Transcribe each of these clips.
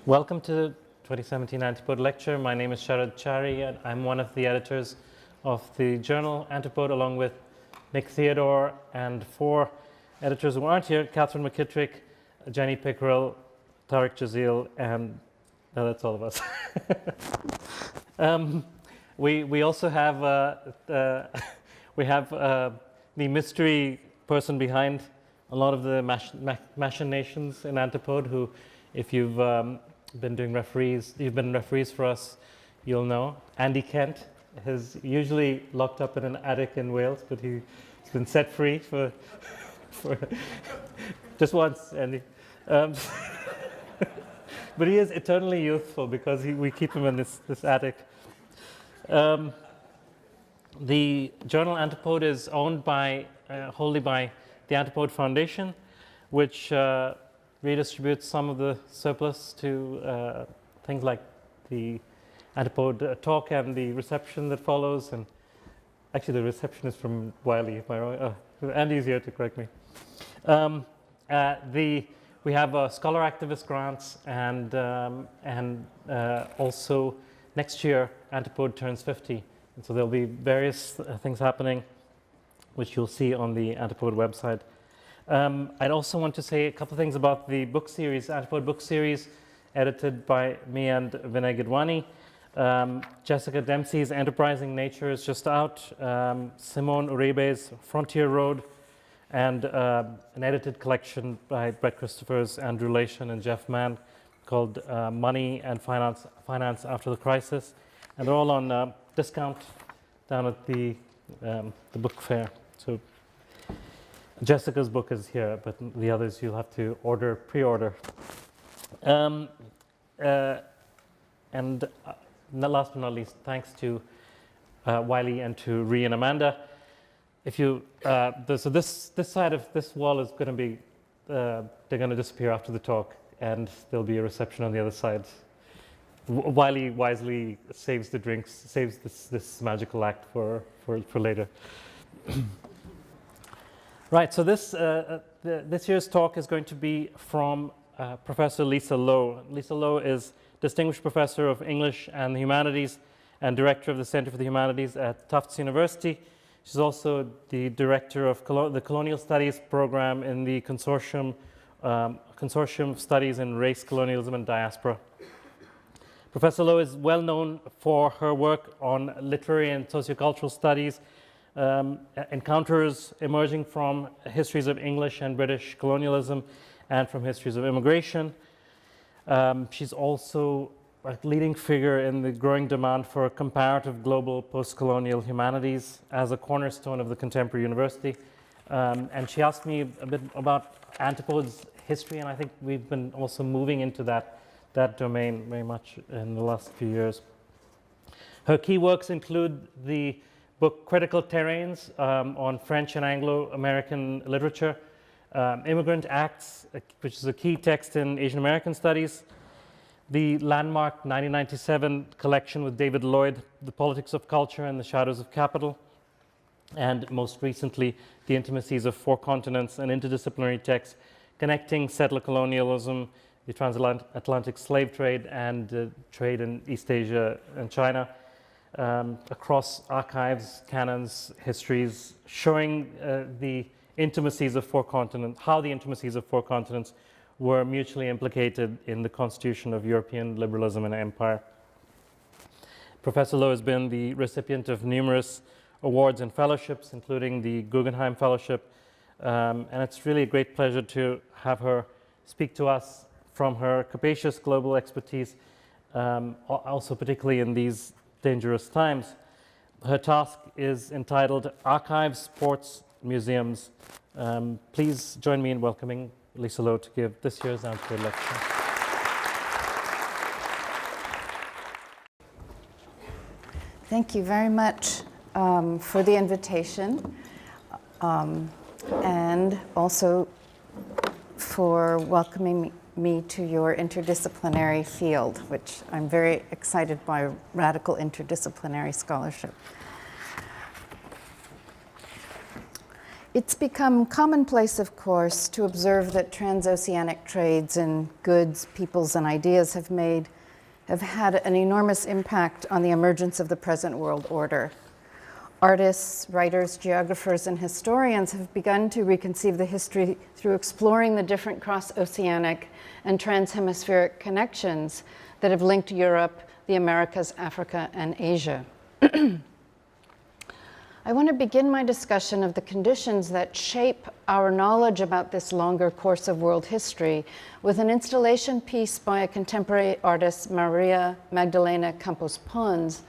Welcome to the 2017 Antipode lecture. My name is Sharad Chari, and I'm one of the editors of the journal Antipode, along with Nick Theodore and four editors who aren't here: Catherine McKittrick, Jenny Pickrell, Tariq Jazeel, and that's all of us. We also have the mystery person behind a lot of the machinations in Antipode, who, if you've been referees for us, you'll know. Andy Kent is usually locked up in an attic in Wales, but he's been set free for just once, Andy. But he is eternally youthful because we keep him in this attic. The journal Antipode is owned wholly by the Antipode Foundation, which redistributes some of the surplus to things like the Antipode talk and the reception that follows. And actually, the reception is from Wiley, am I wrong? Andy's here to correct me. We have scholar activist grants, and also next year Antipode turns 50, and so there'll be various things happening, which you'll see on the Antipode website. I'd also want to say a couple of things about the book series, Antipode book series, edited by me and Vinay Gidwani. Jessica Dempsey's Enterprising Nature is just out. Simone Uribe's Frontier Road, and an edited collection by Brett Christophers, Andrew Lation, and Jeff Mann called Money and Finance After the Crisis. And they're all on discount down at the book fair. So Jessica's book is here, but the others you'll have to pre-order. And last but not least, thanks to Wiley and to Ree and Amanda. If you so this side of this wall is going to be they're going to disappear after the talk, and there'll be a reception on the other side. Wiley wisely saves the drinks, saves this magical act for later. Right. So this year's talk is going to be from Professor Lisa Lowe. Lisa Lowe is Distinguished Professor of English and the Humanities and Director of the Center for the Humanities at Tufts University. She's also the Director of the Colonial Studies Program in the Consortium of Studies in Race, Colonialism, and Diaspora. Professor Lowe is well known for her work on literary and sociocultural studies, encounters emerging from histories of English and British colonialism and from histories of immigration. She's also a leading figure in the growing demand for comparative global post-colonial humanities as a cornerstone of the contemporary university. And she asked me a bit about Antipode's history, and I think we've been also moving into that domain very much in the last few years. Her key works include the book Critical Terrains on French and Anglo-American literature, Immigrant Acts, which is a key text in Asian American studies, the landmark 1997 collection with David Lloyd, The Politics of Culture and the Shadows of Capital, and most recently, The Intimacies of Four Continents, an interdisciplinary text connecting settler colonialism, the transatlantic slave trade, and trade in East Asia and China, across archives, canons, histories, showing the intimacies of four continents, how the intimacies of four continents were mutually implicated in the constitution of European liberalism and empire. Professor Lowe has been the recipient of numerous awards and fellowships, including the Guggenheim Fellowship, and it's really a great pleasure to have her speak to us from her capacious global expertise, also particularly in these dangerous times. Her task is entitled Archives, Sports, Museums. Please join me in welcoming Lisa Lowe to give this year's Antipode lecture. Thank you very much for the invitation, and also for welcoming me to your interdisciplinary field, which I'm very excited by radical interdisciplinary scholarship. It's become commonplace, of course, to observe that transoceanic trades in goods, peoples, and ideas have had an enormous impact on the emergence of the present world order. Artists, writers, geographers, and historians have begun to reconceive the history through exploring the different cross-oceanic and transhemispheric connections that have linked Europe, the Americas, Africa, and Asia. I want to begin my discussion of the conditions that shape our knowledge about this longer course of world history with an installation piece by a contemporary artist, Maria Magdalena Campos Pons,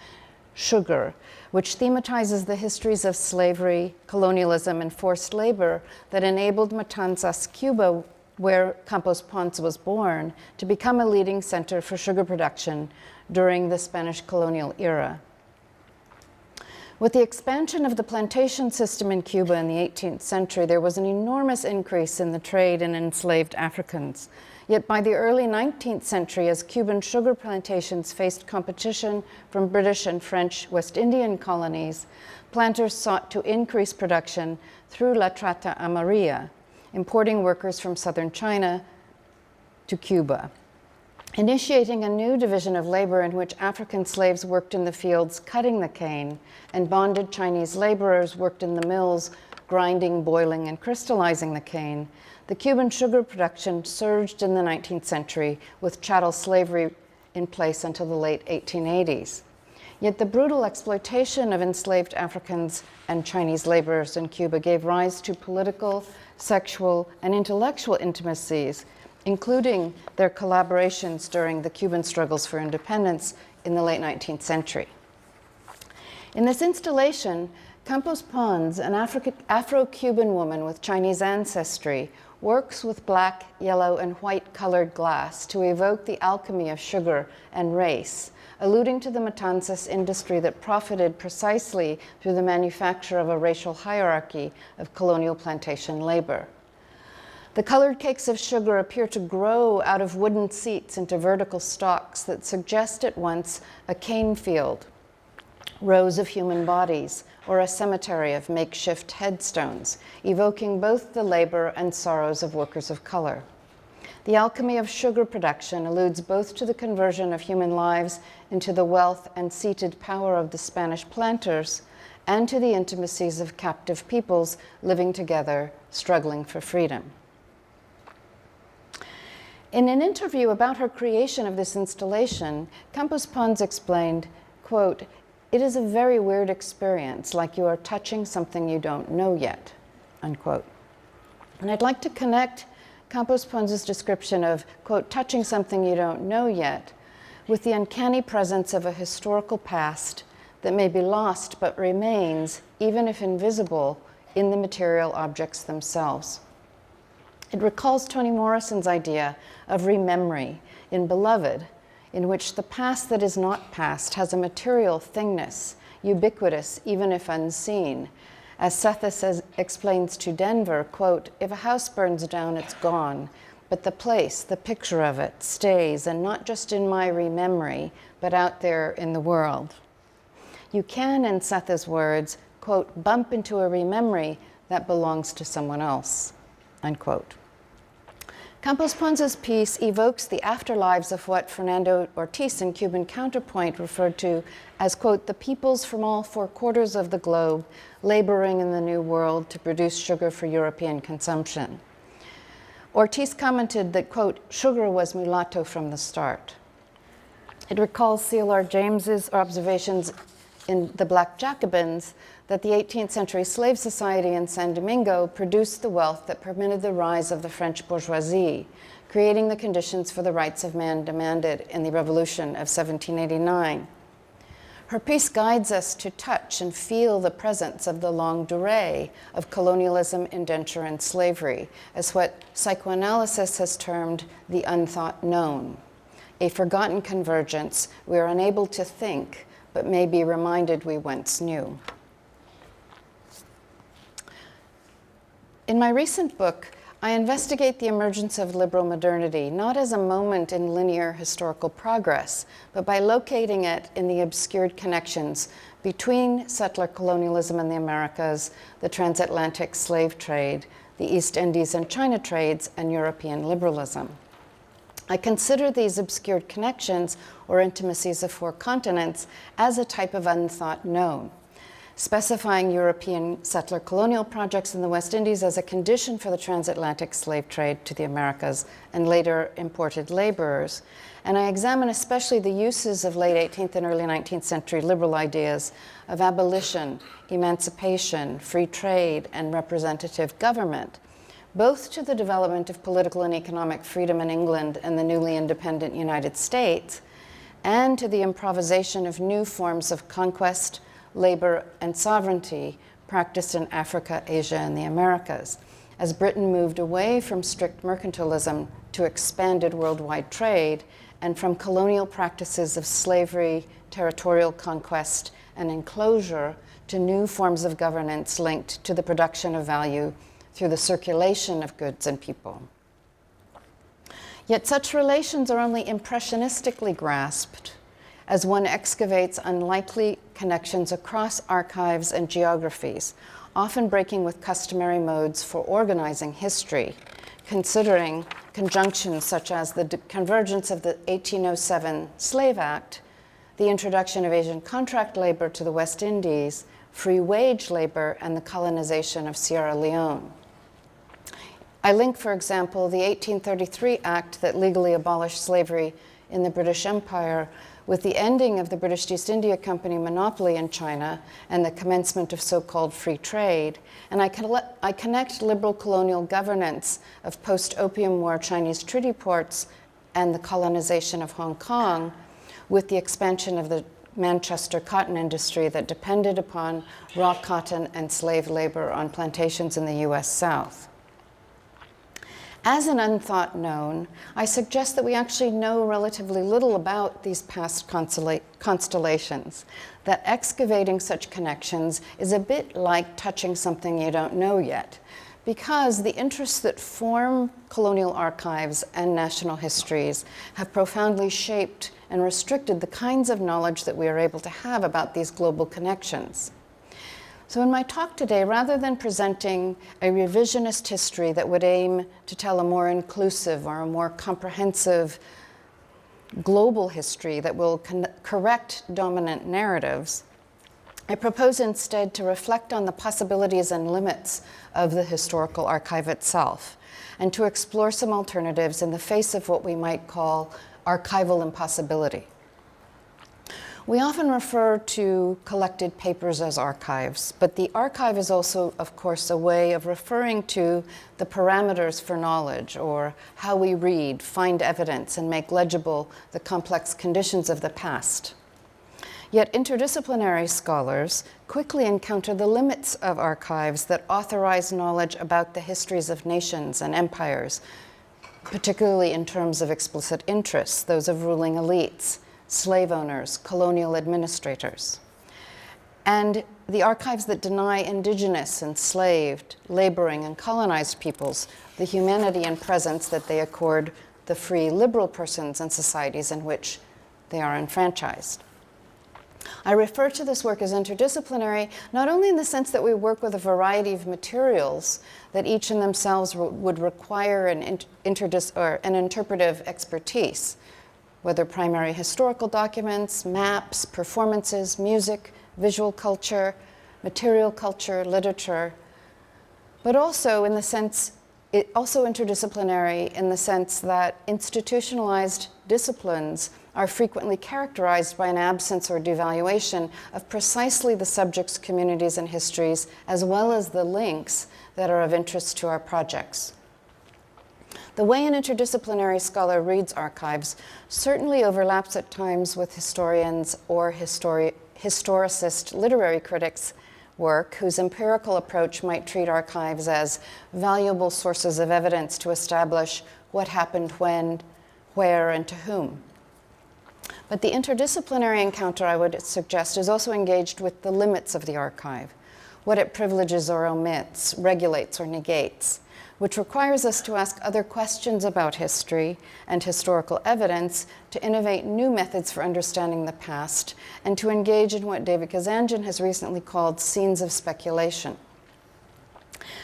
Sugar, which thematizes the histories of slavery, colonialism, and forced labor that enabled Matanzas, Cuba, where Campos Pons was born, to become a leading center for sugar production during the Spanish colonial era. With the expansion of the plantation system in Cuba in the 18th century, there was an enormous increase in the trade in enslaved Africans. Yet by the early 19th century, as Cuban sugar plantations faced competition from British and French West Indian colonies, planters sought to increase production through La Trata Amarilla, importing workers from southern China to Cuba, initiating a new division of labor in which African slaves worked in the fields cutting the cane, and bonded Chinese laborers worked in the mills grinding, boiling, and crystallizing the cane. The Cuban sugar production surged in the 19th century with chattel slavery in place until the late 1880s. Yet the brutal exploitation of enslaved Africans and Chinese laborers in Cuba gave rise to political, sexual, and intellectual intimacies, including their collaborations during the Cuban struggles for independence in the late 19th century. In this installation, Campos Pons, an Afro-Cuban woman with Chinese ancestry, works with black, yellow, and white colored glass to evoke the alchemy of sugar and race, alluding to the Matanzas industry that profited precisely through the manufacture of a racial hierarchy of colonial plantation labor. The colored cakes of sugar appear to grow out of wooden seats into vertical stalks that suggest at once a cane field, rows of human bodies, or a cemetery of makeshift headstones, evoking both the labor and sorrows of workers of color. The alchemy of sugar production alludes both to the conversion of human lives into the wealth and seated power of the Spanish planters, and to the intimacies of captive peoples living together, struggling for freedom. In an interview about her creation of this installation, Campos Pons explained, quote, "It is a very weird experience, like you are touching something you don't know yet," unquote. And I'd like to connect Campos Pons' description of, quote, touching something you don't know yet, with the uncanny presence of a historical past that may be lost but remains, even if invisible, in the material objects themselves. It recalls Toni Morrison's idea of rememory in Beloved, in which the past that is not past has a material thingness, ubiquitous even if unseen. As Sethe explains to Denver, quote, "If a house burns down, it's gone, but the place, the picture of it, stays, and not just in my rememory, but out there in the world." You can, in Sethe's words, quote, "bump into a rememory that belongs to someone else," unquote. Campos Pons' piece evokes the afterlives of what Fernando Ortiz in Cuban Counterpoint referred to as, quote, "the peoples from all 4 quarters of the globe laboring in the New World to produce sugar for European consumption." Ortiz commented that, quote, "sugar was mulatto from the start." It recalls C.L.R. James's observations in The Black Jacobins that the 18th century slave society in San Domingo produced the wealth that permitted the rise of the French bourgeoisie, creating the conditions for the rights of man demanded in the Revolution of 1789. Her piece guides us to touch and feel the presence of the longue durée of colonialism, indenture, and slavery, as what psychoanalysis has termed the unthought known, a forgotten convergence we are unable to think, but may be reminded we once knew. In my recent book, I investigate the emergence of liberal modernity not as a moment in linear historical progress, but by locating it in the obscured connections between settler colonialism in the Americas, the transatlantic slave trade, the East Indies and China trades, and European liberalism. I consider these obscured connections or intimacies of four continents as a type of unthought known, specifying European settler colonial projects in the West Indies as a condition for the transatlantic slave trade to the Americas and later imported laborers. And I examine especially the uses of late 18th and early 19th century liberal ideas of abolition, emancipation, free trade, and representative government, both to the development of political and economic freedom in England and the newly independent United States, and to the improvisation of new forms of conquest, labor, and sovereignty practiced in Africa, Asia, and the Americas, as Britain moved away from strict mercantilism to expanded worldwide trade and from colonial practices of slavery, territorial conquest, and enclosure to new forms of governance linked to the production of value through the circulation of goods and people. Yet such relations are only impressionistically grasped as one excavates unlikely connections across archives and geographies, often breaking with customary modes for organizing history, considering conjunctions such as the convergence of the 1807 Slave Act, the introduction of Asian contract labor to the West Indies, free wage labor, and the colonization of Sierra Leone. I link, for example, the 1833 Act that legally abolished slavery in the British Empire with the ending of the British East India Company monopoly in China and the commencement of so-called free trade, and I connect liberal colonial governance of post-Opium War Chinese treaty ports and the colonization of Hong Kong with the expansion of the Manchester cotton industry that depended upon raw cotton and slave labor on plantations in the US South. As an unthought known, I suggest that we actually know relatively little about these past constellations, that excavating such connections is a bit like touching something you don't know yet, because the interests that form colonial archives and national histories have profoundly shaped and restricted the kinds of knowledge that we are able to have about these global connections. So in my talk today, rather than presenting a revisionist history that would aim to tell a more inclusive or a more comprehensive global history that will correct dominant narratives, I propose instead to reflect on the possibilities and limits of the historical archive itself, and to explore some alternatives in the face of what we might call archival impossibility. We often refer to collected papers as archives, but the archive is also, of course, a way of referring to the parameters for knowledge, or how we read, find evidence, and make legible the complex conditions of the past. Yet interdisciplinary scholars quickly encounter the limits of archives that authorize knowledge about the histories of nations and empires, particularly in terms of explicit interests, those of ruling elites, slave owners, colonial administrators, and the archives that deny indigenous, enslaved, laboring, and colonized peoples the humanity and presence that they accord the free liberal persons and societies in which they are enfranchised. I refer to this work as interdisciplinary, not only in the sense that we work with a variety of materials that each in themselves would require an interpretive expertise, whether primary historical documents, maps, performances, music, visual culture, material culture, literature, but also in the sense, also interdisciplinary in the sense that institutionalized disciplines are frequently characterized by an absence or devaluation of precisely the subjects, communities, and histories, as well as the links that are of interest to our projects. The way an interdisciplinary scholar reads archives certainly overlaps at times with historians or historicist literary critics' work, whose empirical approach might treat archives as valuable sources of evidence to establish what happened when, where, and to whom. But the interdisciplinary encounter, I would suggest, is also engaged with the limits of the archive, what it privileges or omits, regulates or negates, which requires us to ask other questions about history and historical evidence, to innovate new methods for understanding the past, and to engage in what David Kazanjian has recently called scenes of speculation.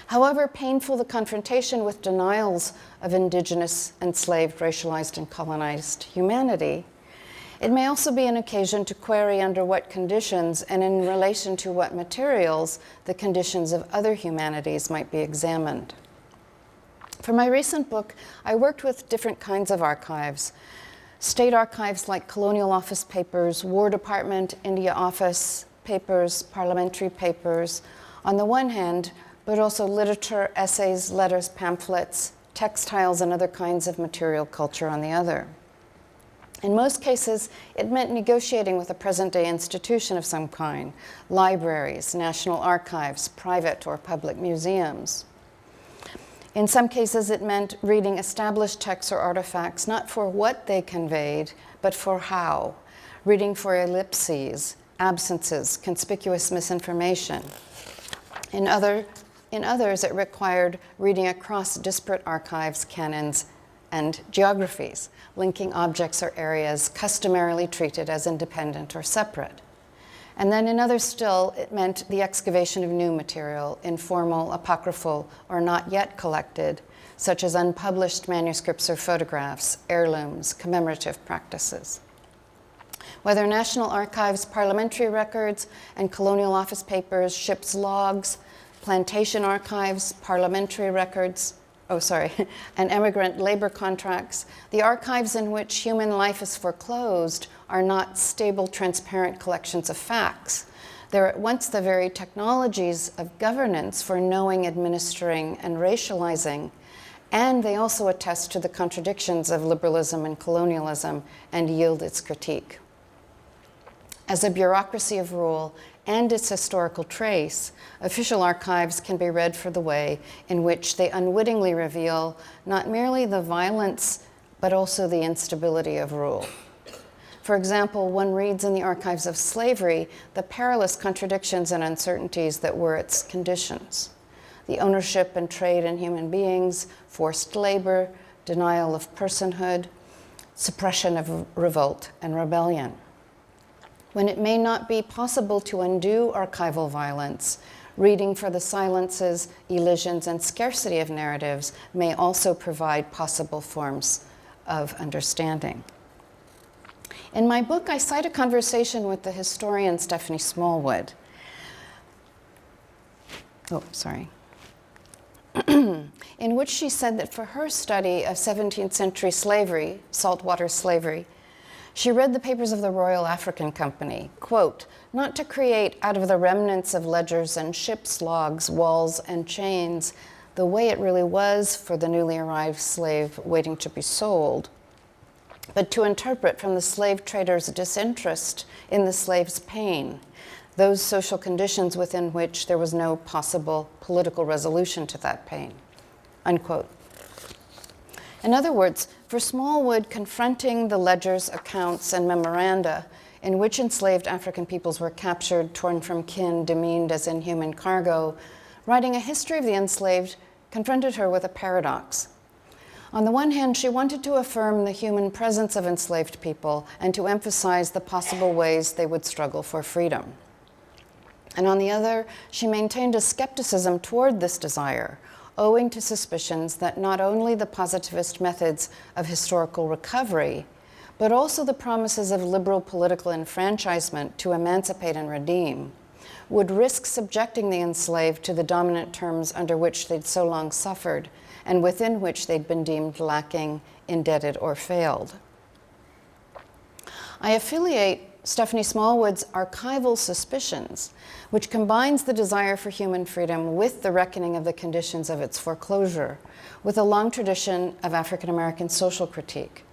However painful the confrontation with denials of indigenous, enslaved, racialized, and colonized humanity, it may also be an occasion to query under what conditions and in relation to what materials the conditions of other humanities might be examined. For my recent book, I worked with different kinds of archives. State archives like Colonial Office papers, War Department, India Office papers, parliamentary papers, on the one hand, but also literature, essays, letters, pamphlets, textiles, and other kinds of material culture on the other. In most cases, it meant negotiating with a present-day institution of some kind, libraries, national archives, private or public museums. In some cases, it meant reading established texts or artifacts, not for what they conveyed, but for how, reading for ellipses, absences, conspicuous misinformation. In others, it required reading across disparate archives, canons, and geographies, linking objects or areas customarily treated as independent or separate. And then in others still, it meant the excavation of new material, informal, apocryphal, or not yet collected, such as unpublished manuscripts or photographs, heirlooms, commemorative practices. Whether National Archives, parliamentary records, and Colonial Office papers, ships' logs, plantation archives, parliamentary records, and immigrant labor contracts, the archives in which human life is foreclosed are not stable, transparent collections of facts. They're at once the very technologies of governance for knowing, administering, and racializing, and they also attest to the contradictions of liberalism and colonialism and yield its critique. As a bureaucracy of rule and its historical trace, official archives can be read for the way in which they unwittingly reveal not merely the violence, but also the instability of rule. For example, one reads in the archives of slavery the perilous contradictions and uncertainties that were its conditions: the ownership and trade in human beings, forced labor, denial of personhood, suppression of revolt and rebellion. When it may not be possible to undo archival violence, reading for the silences, elisions, and scarcity of narratives may also provide possible forms of understanding. In my book, I cite a conversation with the historian Stephanie Smallwood. In which she said that for her study of 17th century slavery, saltwater slavery, she read the papers of the Royal African Company, quote, not to create out of the remnants of ledgers and ships' logs, walls, and chains, the way it really was for the newly arrived slave waiting to be sold, but to interpret from the slave trader's disinterest in the slave's pain, those social conditions within which there was no possible political resolution to that pain, unquote. In other words, for Smallwood, confronting the ledgers, accounts, and memoranda in which enslaved African peoples were captured, torn from kin, demeaned as inhuman cargo, writing a history of the enslaved confronted her with a paradox. On the one hand, she wanted to affirm the human presence of enslaved people and to emphasize the possible ways they would struggle for freedom. And on the other, she maintained a skepticism toward this desire, owing to suspicions that not only the positivist methods of historical recovery, but also the promises of liberal political enfranchisement to emancipate and redeem, would risk subjecting the enslaved to the dominant terms under which they'd so long suffered and within which they'd been deemed lacking, indebted, or failed. I affiliate Stephanie Smallwood's archival suspicions, which combines the desire for human freedom with the reckoning of the conditions of its foreclosure, with a long tradition of African American social critique.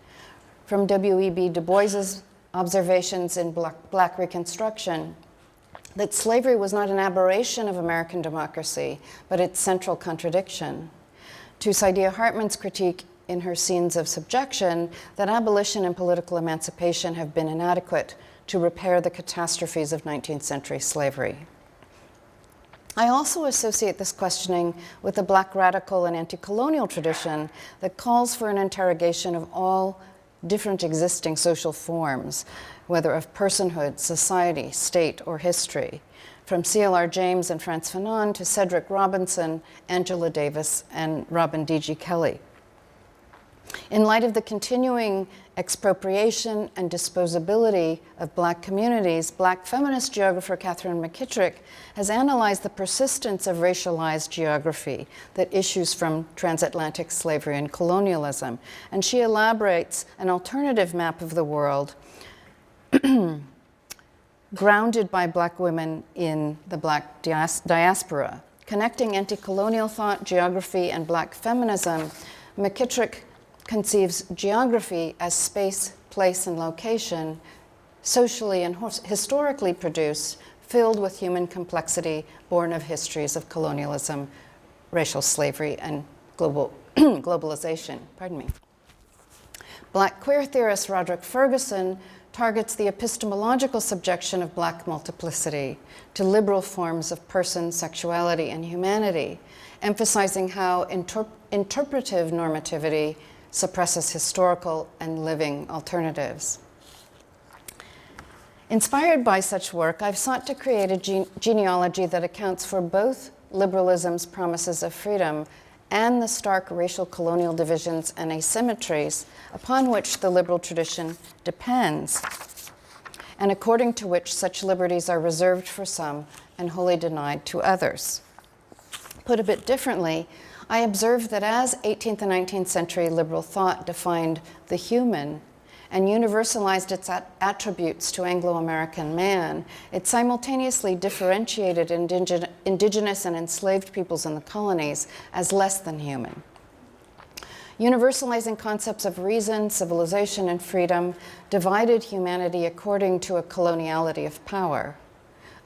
From W.E.B. Du Bois's observations in Black Reconstruction, that slavery was not an aberration of American democracy, but its central contradiction, to Saidiya Hartman's critique in her Scenes of Subjection that abolition and political emancipation have been inadequate to repair the catastrophes of 19th century slavery. I also associate this questioning with the Black radical and anti-colonial tradition that calls for an interrogation of all different existing social forms, whether of personhood, society, state, or history, from C.L.R. James and Frantz Fanon to Cedric Robinson, Angela Davis, and Robin D.G. Kelley. In light of the continuing expropriation and disposability of Black communities, Black feminist geographer Catherine McKittrick has analyzed the persistence of racialized geography that issues from transatlantic slavery and colonialism, and she elaborates an alternative map of the world grounded by Black women in the Black diaspora. Connecting anti-colonial thought, geography, and Black feminism, McKittrick conceives geography as space, place, and location, socially and historically produced, filled with human complexity, born of histories of colonialism, racial slavery, and globalization. Pardon me. Black queer theorist Roderick Ferguson targets the epistemological subjection of Black multiplicity to liberal forms of person, sexuality, and humanity, emphasizing how interpretive normativity suppresses historical and living alternatives. Inspired by such work, I've sought to create a genealogy that accounts for both liberalism's promises of freedom and the stark racial colonial divisions and asymmetries upon which the liberal tradition depends, and according to which such liberties are reserved for some and wholly denied to others. Put a bit differently, I observed that as 18th and 19th century liberal thought defined the human and universalized its attributes to Anglo-American man, it simultaneously differentiated indigenous and enslaved peoples in the colonies as less than human. Universalizing concepts of reason, civilization, and freedom divided humanity according to a coloniality of power,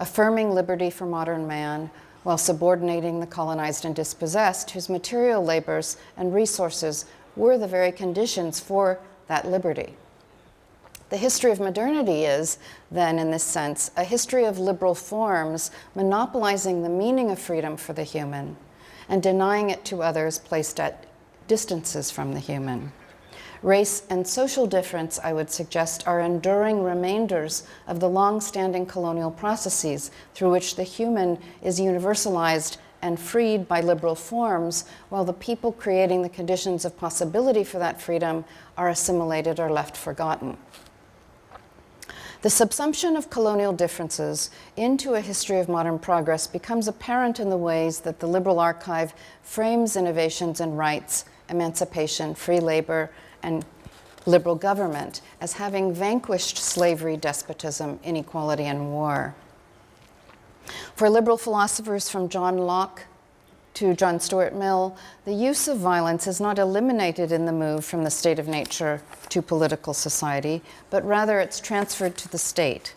affirming liberty for modern man while subordinating the colonized and dispossessed, whose material labors and resources were the very conditions for that liberty. The history of modernity is, then, in this sense, a history of liberal forms monopolizing the meaning of freedom for the human and denying it to others placed at distances from the human. Race and social difference, I would suggest, are enduring remainders of the long-standing colonial processes through which the human is universalized and freed by liberal forms, while the people creating the conditions of possibility for that freedom are assimilated or left forgotten. The subsumption of colonial differences into a history of modern progress becomes apparent in the ways that the liberal archive frames innovations in rights, emancipation, free labor, and liberal government as having vanquished slavery, despotism, inequality, and war. For liberal philosophers from John Locke to John Stuart Mill, the use of violence is not eliminated in the move from the state of nature to political society, but rather it's transferred to the state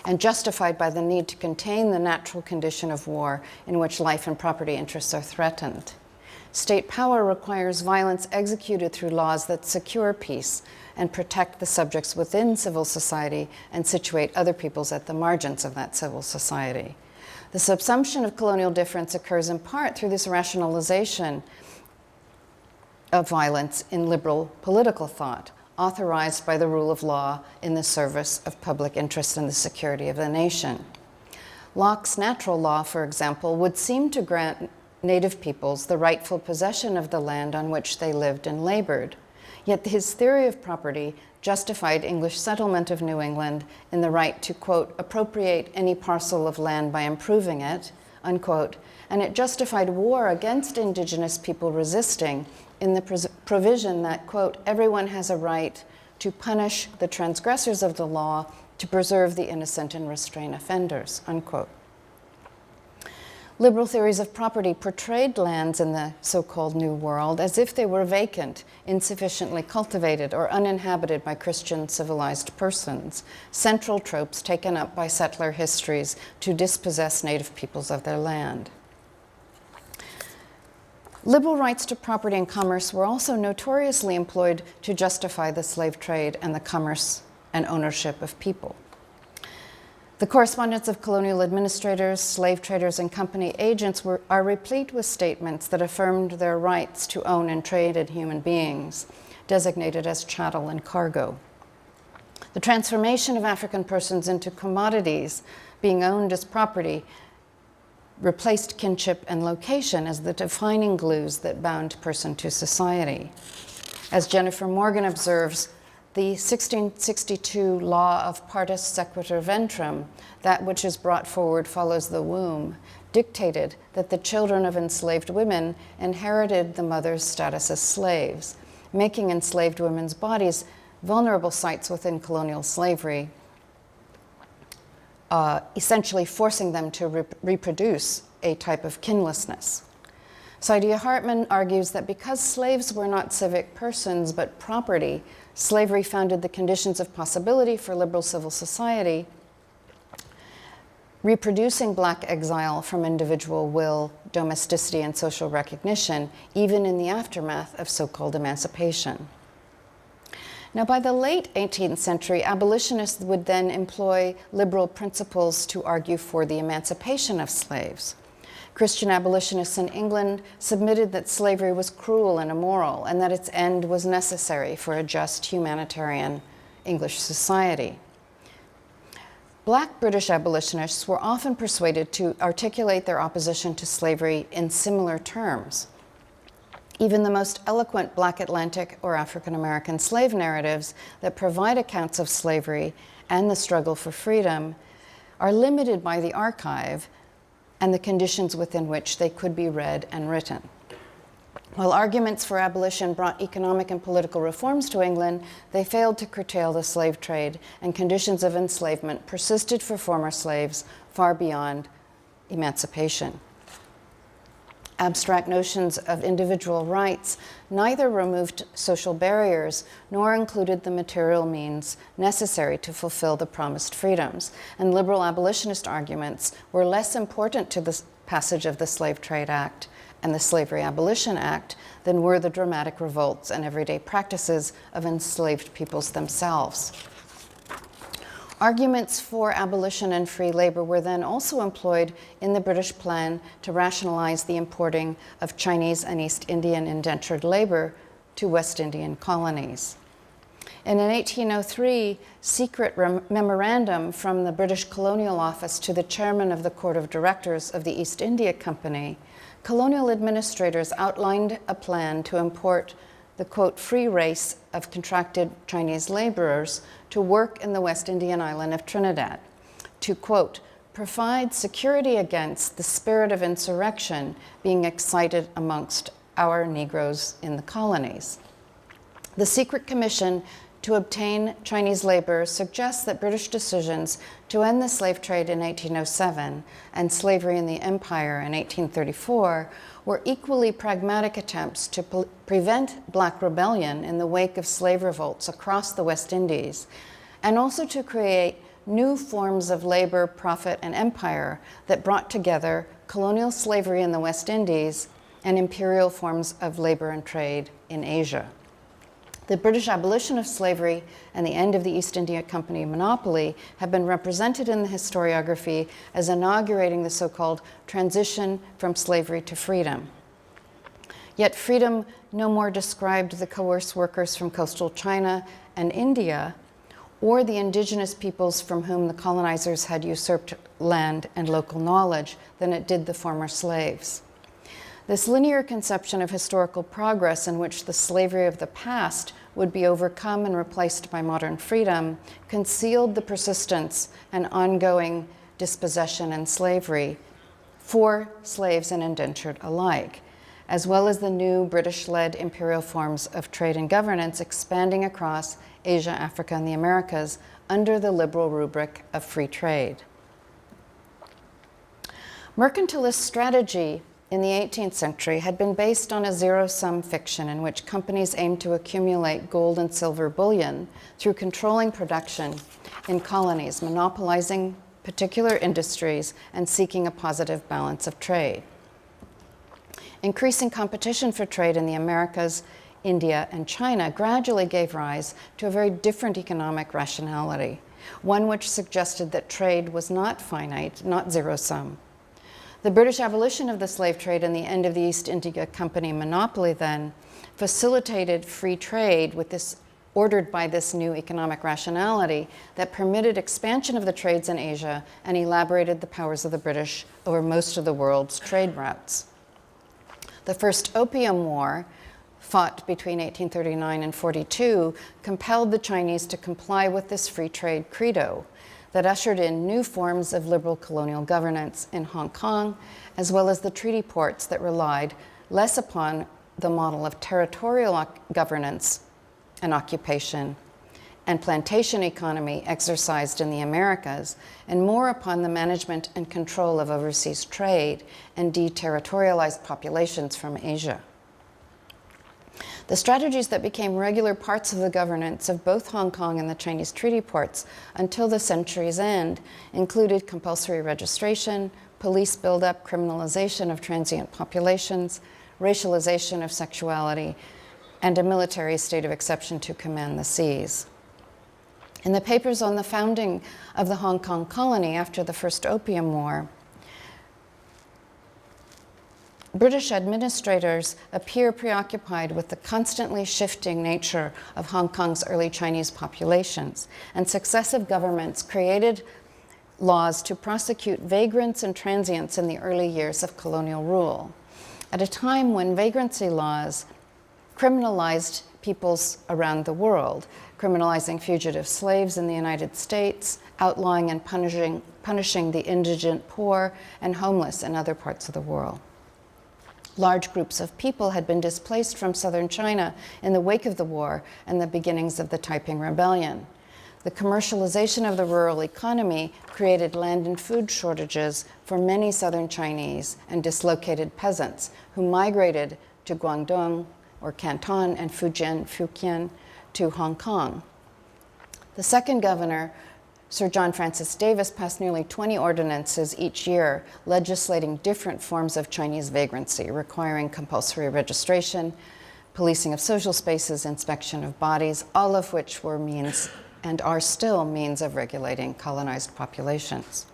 and justified by the need to contain the natural condition of war in which life and property interests are threatened. State power requires violence executed through laws that secure peace and protect the subjects within civil society and situate other peoples at the margins of that civil society. The subsumption of colonial difference occurs in part through this rationalization of violence in liberal political thought, authorized by the rule of law in the service of public interest and the security of the nation. Locke's natural law, for example, would seem to grant Native peoples the rightful possession of the land on which they lived and labored. Yet his theory of property justified English settlement of New England in the right to, quote, appropriate any parcel of land by improving it, unquote, and it justified war against indigenous people resisting in the provision that, quote, everyone has a right to punish the transgressors of the law, to preserve the innocent and restrain offenders, unquote. Liberal theories of property portrayed lands in the so-called New World as if they were vacant, insufficiently cultivated, or uninhabited by Christian civilized persons, central tropes taken up by settler histories to dispossess native peoples of their land. Liberal rights to property and commerce were also notoriously employed to justify the slave trade and the commerce and ownership of people. The correspondence of colonial administrators, slave traders, and company agents are replete with statements that affirmed their rights to own and trade in human beings, designated as chattel and cargo. The transformation of African persons into commodities being owned as property replaced kinship and location as the defining glues that bound person to society. As Jennifer Morgan observes, the 1662 law of partus sequitur ventrum, that which is brought forward follows the womb, dictated that the children of enslaved women inherited the mother's status as slaves, making enslaved women's bodies vulnerable sites within colonial slavery, essentially forcing them to reproduce a type of kinlessness. Saidiya Hartman argues that because slaves were not civic persons but property, slavery founded the conditions of possibility for liberal civil society, reproducing black exile from individual will, domesticity, and social recognition, even in the aftermath of so-called emancipation. Now, by the late 18th century, abolitionists would then employ liberal principles to argue for the emancipation of slaves. Christian abolitionists in England submitted that slavery was cruel and immoral, and that its end was necessary for a just humanitarian English society. Black British abolitionists were often persuaded to articulate their opposition to slavery in similar terms. Even the most eloquent Black Atlantic or African American slave narratives that provide accounts of slavery and the struggle for freedom are limited by the archive and the conditions within which they could be read and written. While arguments for abolition brought economic and political reforms to England, they failed to curtail the slave trade, and conditions of enslavement persisted for former slaves far beyond emancipation. Abstract notions of individual rights neither removed social barriers nor included the material means necessary to fulfill the promised freedoms, and liberal abolitionist arguments were less important to the passage of the Slave Trade Act and the Slavery Abolition Act than were the dramatic revolts and everyday practices of enslaved peoples themselves. Arguments for abolition and free labor were then also employed in the British plan to rationalize the importing of Chinese and East Indian indentured labor to West Indian colonies. In an 1803 secret memorandum from the British Colonial Office to the chairman of the Court of Directors of the East India Company, colonial administrators outlined a plan to import the, quote, free race of contracted Chinese laborers to work in the West Indian island of Trinidad, to, quote, provide security against the spirit of insurrection being excited amongst our Negroes in the colonies. The secret commission to obtain Chinese labor suggests that British decisions to end the slave trade in 1807 and slavery in the empire in 1834 were equally pragmatic attempts to prevent black rebellion in the wake of slave revolts across the West Indies, and also to create new forms of labor, profit, and empire that brought together colonial slavery in the West Indies and imperial forms of labor and trade in Asia. The British abolition of slavery and the end of the East India Company monopoly have been represented in the historiography as inaugurating the so-called transition from slavery to freedom. Yet freedom no more described the coerced workers from coastal China and India or the indigenous peoples from whom the colonizers had usurped land and local knowledge than it did the former slaves. This linear conception of historical progress in which the slavery of the past would be overcome and replaced by modern freedom concealed the persistence and ongoing dispossession and slavery for slaves and indentured alike, as well as the new British-led imperial forms of trade and governance expanding across Asia, Africa, and the Americas under the liberal rubric of free trade. Mercantilist strategy in the 18th century had been based on a zero-sum fiction in which companies aimed to accumulate gold and silver bullion through controlling production in colonies, monopolizing particular industries, and seeking a positive balance of trade. Increasing competition for trade in the Americas, India, and China gradually gave rise to a very different economic rationality, one which suggested that trade was not finite, not zero-sum. The British abolition of the slave trade and the end of the East India Company monopoly then facilitated free trade ordered by this new economic rationality that permitted expansion of the trades in Asia and elaborated the powers of the British over most of the world's trade routes. The First Opium War, fought between 1839 and 42, compelled the Chinese to comply with this free trade credo that ushered in new forms of liberal colonial governance in Hong Kong, as well as the treaty ports that relied less upon the model of territorial governance and occupation and plantation economy exercised in the Americas, and more upon the management and control of overseas trade and deterritorialized populations from Asia. The strategies that became regular parts of the governance of both Hong Kong and the Chinese treaty ports until the century's end included compulsory registration, police buildup, criminalization of transient populations, racialization of sexuality, and a military state of exception to command the seas. In the papers on the founding of the Hong Kong colony after the First Opium War, British administrators appear preoccupied with the constantly shifting nature of Hong Kong's early Chinese populations, and successive governments created laws to prosecute vagrants and transients in the early years of colonial rule. At a time when vagrancy laws criminalized peoples around the world, criminalizing fugitive slaves in the United States, outlawing and punishing the indigent, poor, and homeless in other parts of the world. Large groups of people had been displaced from southern China in the wake of the war and the beginnings of the Taiping Rebellion. The commercialization of the rural economy created land and food shortages for many southern Chinese and dislocated peasants who migrated to Guangdong or Canton and Fujian to Hong Kong. The second governor, Sir John Francis Davis, passed nearly 20 ordinances each year legislating different forms of Chinese vagrancy, requiring compulsory registration, policing of social spaces, inspection of bodies, all of which were means and are still means of regulating colonized populations.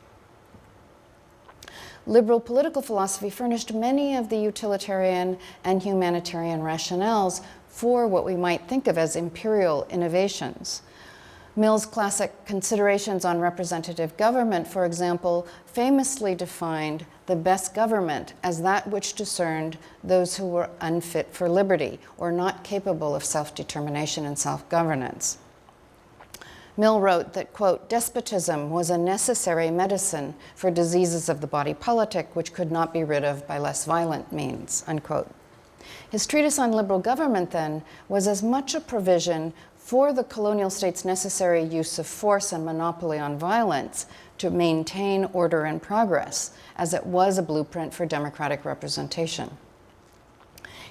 Liberal political philosophy furnished many of the utilitarian and humanitarian rationales for what we might think of as imperial innovations. Mill's classic Considerations on Representative Government, for example, famously defined the best government as that which discerned those who were unfit for liberty or not capable of self-determination and self-governance. Mill wrote that, quote, despotism was a necessary medicine for diseases of the body politic which could not be rid of by less violent means, unquote. His treatise on liberal government, then, was as much a provision for the colonial state's necessary use of force and monopoly on violence to maintain order and progress as it was a blueprint for democratic representation.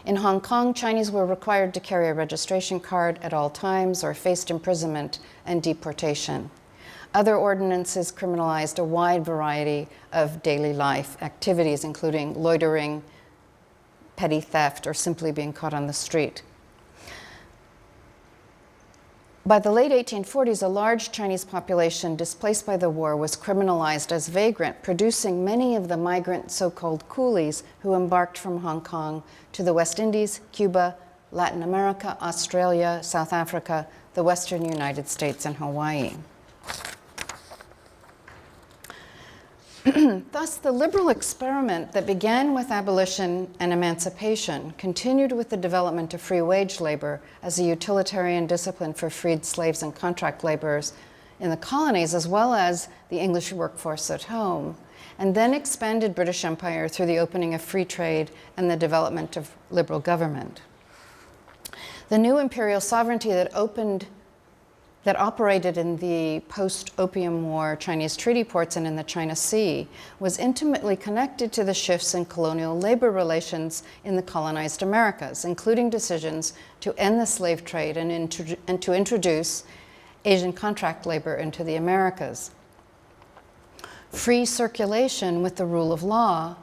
In Hong Kong, Chinese were required to carry a registration card at all times or faced imprisonment and deportation. Other ordinances criminalized a wide variety of daily life activities, including loitering, petty theft, or simply being caught on the street. By the late 1840s, a large Chinese population displaced by the war was criminalized as vagrant, producing many of the migrant so-called coolies who embarked from Hong Kong to the West Indies, Cuba, Latin America, Australia, South Africa, the Western United States, and Hawaii. Thus, the liberal experiment that began with abolition and emancipation continued with the development of free wage labor as a utilitarian discipline for freed slaves and contract laborers in the colonies, as well as the English workforce at home, and then expanded British Empire through the opening of free trade and the development of liberal government. The new imperial sovereignty that operated in the post-Opium War Chinese treaty ports and in the China Sea was intimately connected to the shifts in colonial labor relations in the colonized Americas, including decisions to end the slave trade and to introduce Asian contract labor into the Americas. Free circulation with the rule of law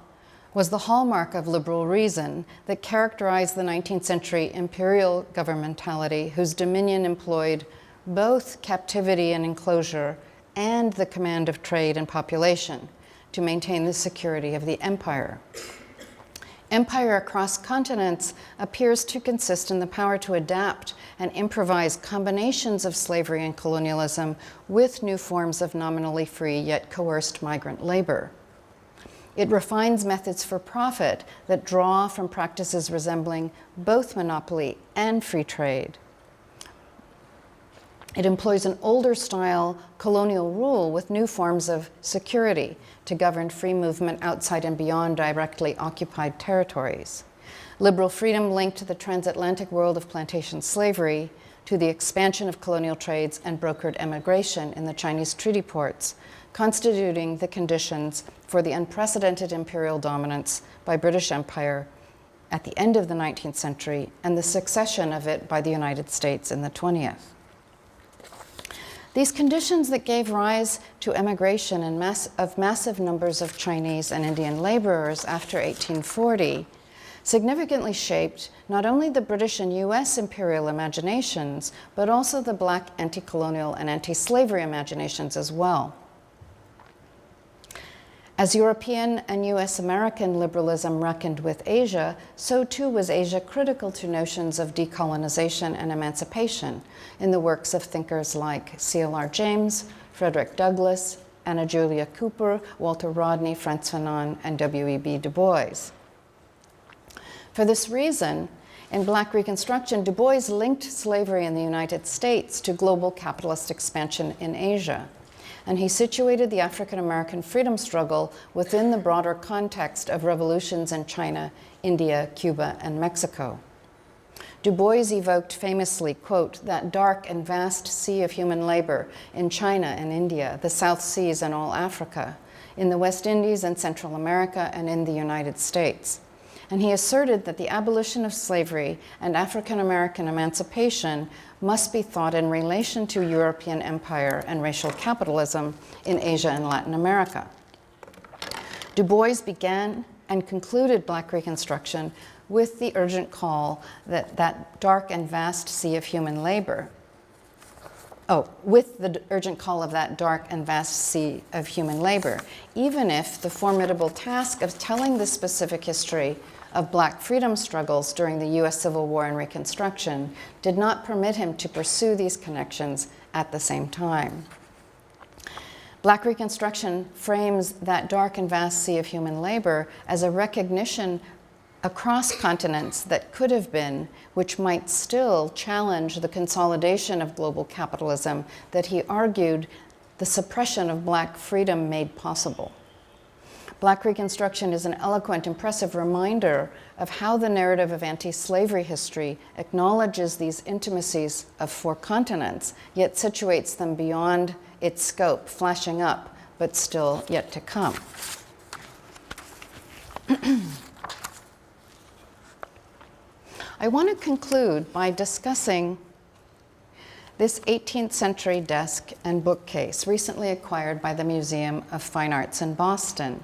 was the hallmark of liberal reason that characterized the 19th century imperial governmentality whose dominion employed both captivity and enclosure and the command of trade and population to maintain the security of the empire. Empire across continents appears to consist in the power to adapt and improvise combinations of slavery and colonialism with new forms of nominally free yet coerced migrant labor. It refines methods for profit that draw from practices resembling both monopoly and free trade. It employs an older style colonial rule with new forms of security to govern free movement outside and beyond directly occupied territories. Liberal freedom linked to the transatlantic world of plantation slavery, to the expansion of colonial trades and brokered emigration in the Chinese treaty ports, constituting the conditions for the unprecedented imperial dominance by British Empire at the end of the 19th century and the succession of it by the United States in the 20th. These conditions that gave rise to emigration of massive numbers of Chinese and Indian laborers after 1840 significantly shaped not only the British and US imperial imaginations, but also the Black anti-colonial and anti-slavery imaginations as well. As European and US American liberalism reckoned with Asia, so too was Asia critical to notions of decolonization and emancipation in the works of thinkers like C.L.R. James, Frederick Douglass, Anna Julia Cooper, Walter Rodney, Frantz Fanon, and W.E.B. Du Bois. For this reason, in Black Reconstruction, Du Bois linked slavery in the United States to global capitalist expansion in Asia. And he situated the African-American freedom struggle within the broader context of revolutions in China, India, Cuba, and Mexico. Du Bois evoked famously, quote, that dark and vast sea of human labor in China and India, the South Seas and all Africa, in the West Indies and Central America, and in the United States. And he asserted that the abolition of slavery and African-American emancipation must be thought in relation to European empire and racial capitalism in Asia and Latin America. Du Bois began and concluded Black Reconstruction with the urgent call that dark and vast sea of human labor, with the urgent call of that dark and vast sea of human labor, even if the formidable task of telling the specific history of Black freedom struggles during the US Civil War and Reconstruction did not permit him to pursue these connections at the same time. Black Reconstruction frames that dark and vast sea of human labor as a recognition across continents that could have been, which might still challenge the consolidation of global capitalism that he argued the suppression of Black freedom made possible. Black Reconstruction is an eloquent, impressive reminder of how the narrative of anti-slavery history acknowledges these intimacies of four continents, yet situates them beyond its scope, flashing up, but still yet to come. I want to conclude by discussing this 18th century desk and bookcase recently acquired by the Museum of Fine Arts in Boston.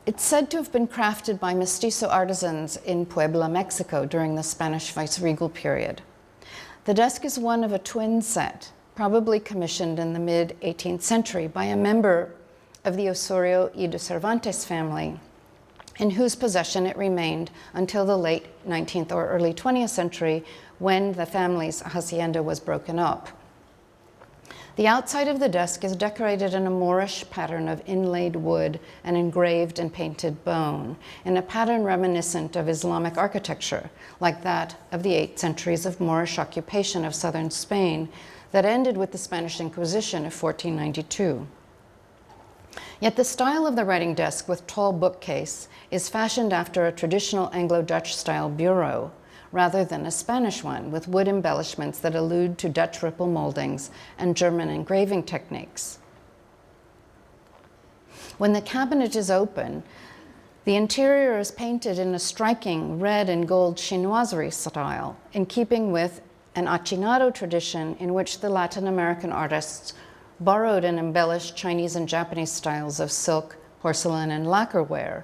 It's said to have been crafted by mestizo artisans in Puebla, Mexico during the Spanish viceregal period. The desk is one of a twin set, probably commissioned in the mid-18th century by a member of the Osorio y de Cervantes family, in whose possession it remained until the late 19th or early 20th century when the family's hacienda was broken up. The outside of the desk is decorated in a Moorish pattern of inlaid wood and engraved and painted bone, in a pattern reminiscent of Islamic architecture, like that of the 8 centuries of Moorish occupation of southern Spain that ended with the Spanish Inquisition of 1492. Yet the style of the writing desk with tall bookcase is fashioned after a traditional Anglo-Dutch style bureau, rather than a Spanish one with wood embellishments that allude to Dutch ripple moldings and German engraving techniques. When the cabinet is open, the interior is painted in a striking red and gold chinoiserie style, in keeping with an achinado tradition in which the Latin American artists borrowed and embellished Chinese and Japanese styles of silk, porcelain, and lacquerware,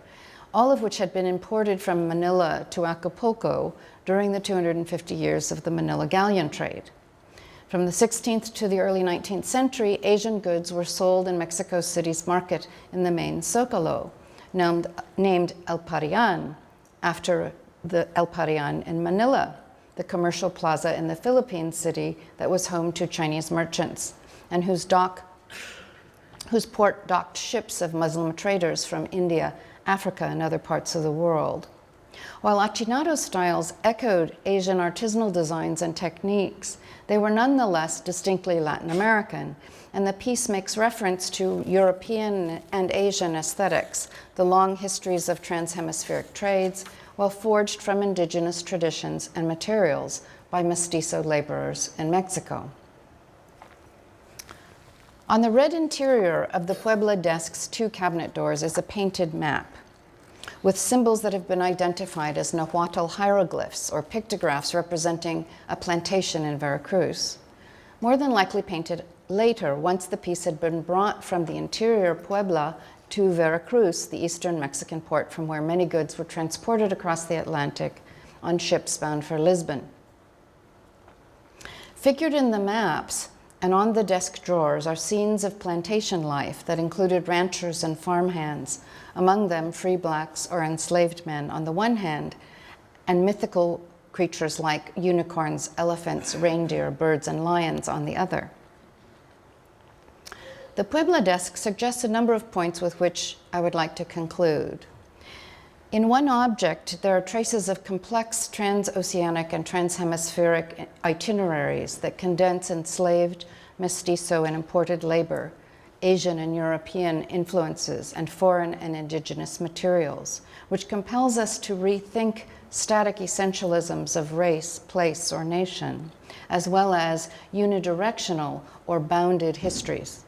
all of which had been imported from Manila to Acapulco during the 250 years of the Manila galleon trade. From the 16th to the early 19th century, Asian goods were sold in Mexico City's market in the main Zocalo, named El Parian, after the El Parian in Manila, the commercial plaza in the Philippine city that was home to Chinese merchants, and whose port docked ships of Muslim traders from India, Africa, and other parts of the world. While Achinado styles echoed Asian artisanal designs and techniques, they were nonetheless distinctly Latin American, and the piece makes reference to European and Asian aesthetics, the long histories of transhemispheric trades, while forged from indigenous traditions and materials by mestizo laborers in Mexico. On the red interior of the Puebla desk's 2 cabinet doors is a painted map with symbols that have been identified as Nahuatl hieroglyphs or pictographs representing a plantation in Veracruz, more than likely painted later once the piece had been brought from the interior Puebla to Veracruz, the eastern Mexican port from where many goods were transported across the Atlantic on ships bound for Lisbon. Figured in the maps and on the desk drawers are scenes of plantation life that included ranchers and farmhands, among them free blacks or enslaved men on the one hand, and mythical creatures like unicorns, elephants, reindeer, birds, and lions on the other. The Puebla desk suggests a number of points with which I would like to conclude. In one object, there are traces of complex transoceanic and transhemispheric itineraries that condense enslaved, mestizo, and imported labor, Asian and European influences, and foreign and indigenous materials, which compels us to rethink static essentialisms of race, place, or nation, as well as unidirectional or bounded histories.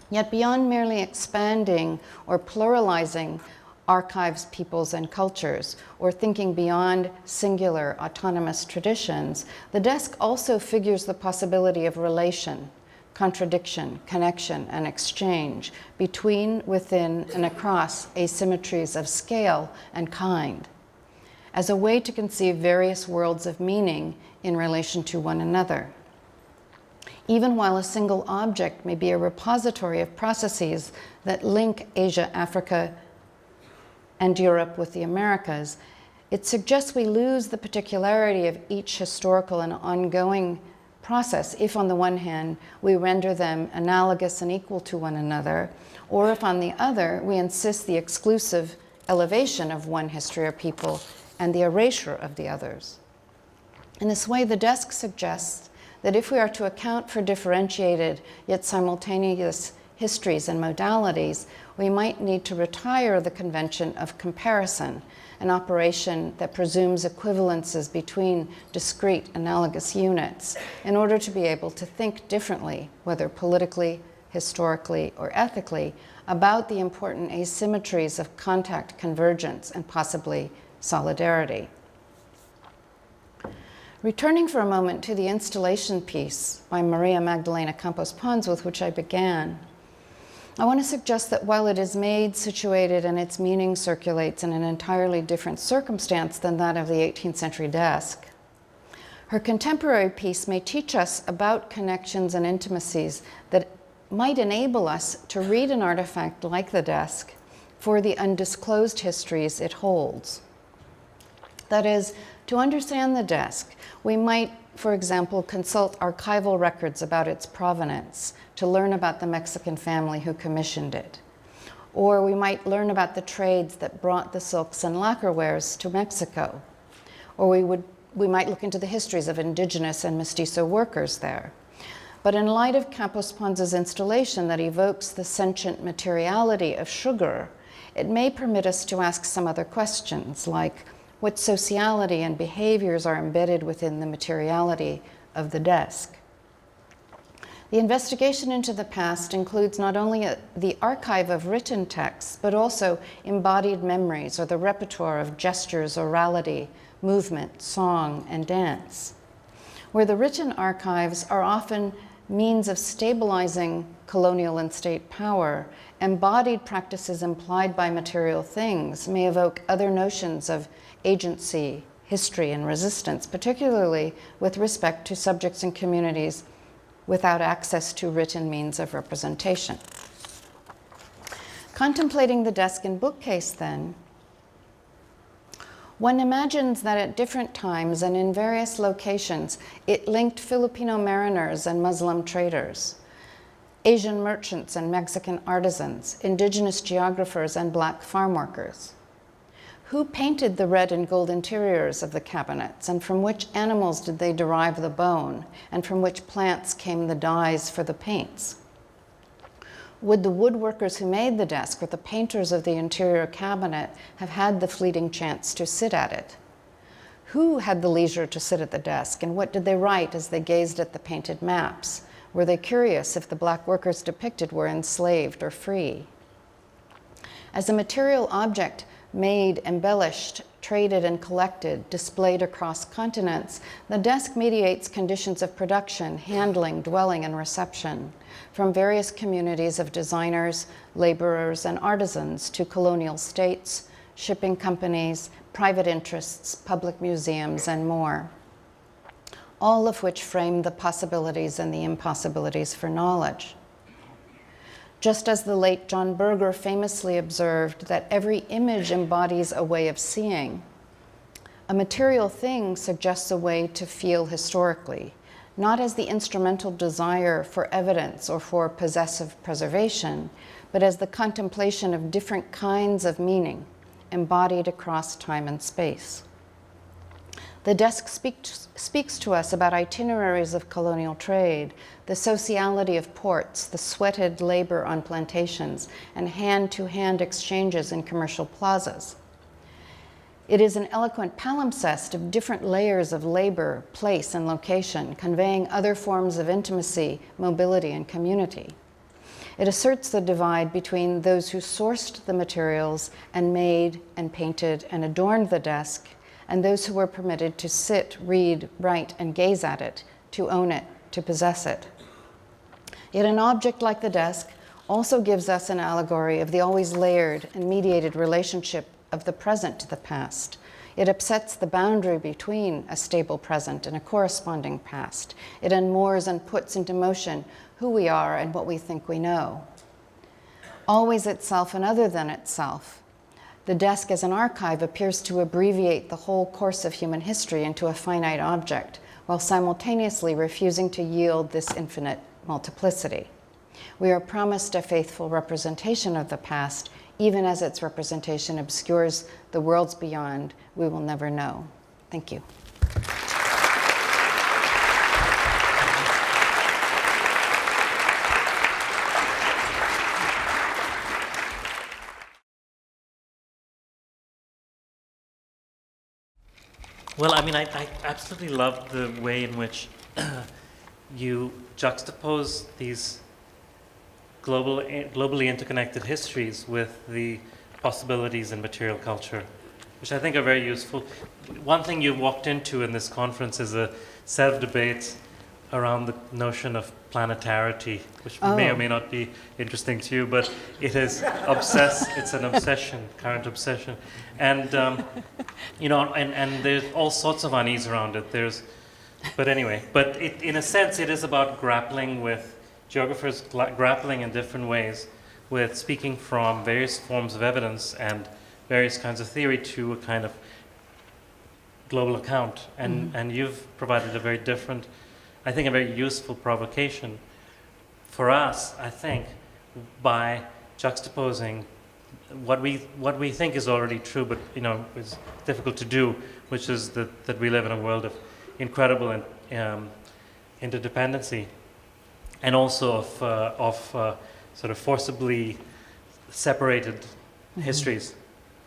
Yet beyond merely expanding or pluralizing archives, peoples, and cultures, or thinking beyond singular autonomous traditions, the desk also figures the possibility of relation, contradiction, connection, and exchange between, within, and across asymmetries of scale and kind, as a way to conceive various worlds of meaning in relation to one another. Even while a single object may be a repository of processes that link Asia, Africa, and Europe with the Americas, it suggests we lose the particularity of each historical and ongoing process if, on the one hand, we render them analogous and equal to one another, or if, on the other, we insist the exclusive elevation of one history or people and the erasure of the others. In this way, the desk suggests that if we are to account for differentiated yet simultaneous histories and modalities, we might need to retire the convention of comparison, an operation that presumes equivalences between discrete analogous units, in order to be able to think differently, whether politically, historically, or ethically, about the important asymmetries of contact, convergence, and possibly solidarity. Returning for a moment to the installation piece by Maria Magdalena Campos Pons, with which I began, I want to suggest that while it is made, situated, and its meaning circulates in an entirely different circumstance than that of the 18th century desk, her contemporary piece may teach us about connections and intimacies that might enable us to read an artifact like the desk for the undisclosed histories it holds. That is, to understand the desk, we might, for example, consult archival records about its provenance to learn about the Mexican family who commissioned it. Or we might learn about the trades that brought the silks and lacquerwares to Mexico. Or we might look into the histories of indigenous and mestizo workers there. But in light of Campos Pons's installation that evokes the sentient materiality of sugar, it may permit us to ask some other questions, like what sociality and behaviors are embedded within the materiality of the desk. The investigation into the past includes not only the archive of written texts, but also embodied memories or the repertoire of gestures, orality, movement, song, and dance. Where the written archives are often means of stabilizing colonial and state power, embodied practices implied by material things may evoke other notions of agency, history and resistance, particularly with respect to subjects and communities without access to written means of representation. Contemplating the desk and bookcase, then, one imagines that at different times and in various locations, it linked Filipino mariners and Muslim traders, Asian merchants and Mexican artisans, indigenous geographers and black farm workers. Who painted the red and gold interiors of the cabinets, and from which animals did they derive the bone, and from which plants came the dyes for the paints? Would the woodworkers who made the desk or the painters of the interior cabinet have had the fleeting chance to sit at it? Who had the leisure to sit at the desk, and what did they write as they gazed at the painted maps? Were they curious if the black workers depicted were enslaved or free? As a material object, made, embellished, traded, and collected, displayed across continents, the desk mediates conditions of production, handling, dwelling, and reception from various communities of designers, laborers, and artisans to colonial states, shipping companies, private interests, public museums, and more, all of which frame the possibilities and the impossibilities for knowledge. Just as the late John Berger famously observed that every image embodies a way of seeing, a material thing suggests a way to feel historically, not as the instrumental desire for evidence or for possessive preservation, but as the contemplation of different kinds of meaning embodied across time and space. The desk speaks to us about itineraries of colonial trade, the sociality of ports, the sweated labor on plantations, and hand-to-hand exchanges in commercial plazas. It is an eloquent palimpsest of different layers of labor, place, and location, conveying other forms of intimacy, mobility, and community. It asserts the divide between those who sourced the materials and made and painted and adorned the desk, and those who were permitted to sit, read, write, and gaze at it, to own it, to possess it. Yet an object like the desk also gives us an allegory of the always layered and mediated relationship of the present to the past. It upsets the boundary between a stable present and a corresponding past. It unmoors and puts into motion who we are and what we think we know. Always itself and other than itself, the desk as an archive appears to abbreviate the whole course of human history into a finite object, while simultaneously refusing to yield this infinite multiplicity. We are promised a faithful representation of the past, even as its representation obscures the worlds beyond we will never know. Thank you. Well, I mean, I absolutely love the way in which you juxtapose these globally interconnected histories with the possibilities in material culture, which I think are very useful. One thing you walked into in this conference is a set of debates around the notion of planetarity, which may or may not be interesting to you, but it is it's an obsession, current obsession. And, and there's all sorts of unease around it. But in a sense, it is about grappling with geographers grappling in different ways with speaking from various forms of evidence and various kinds of theory to a kind of global account. And you've provided a very different, I think a very useful provocation for us, I think, by juxtaposing what we think is already true, but is difficult to do, which is that we live in a world of incredible interdependency, and also of sort of forcibly separated histories.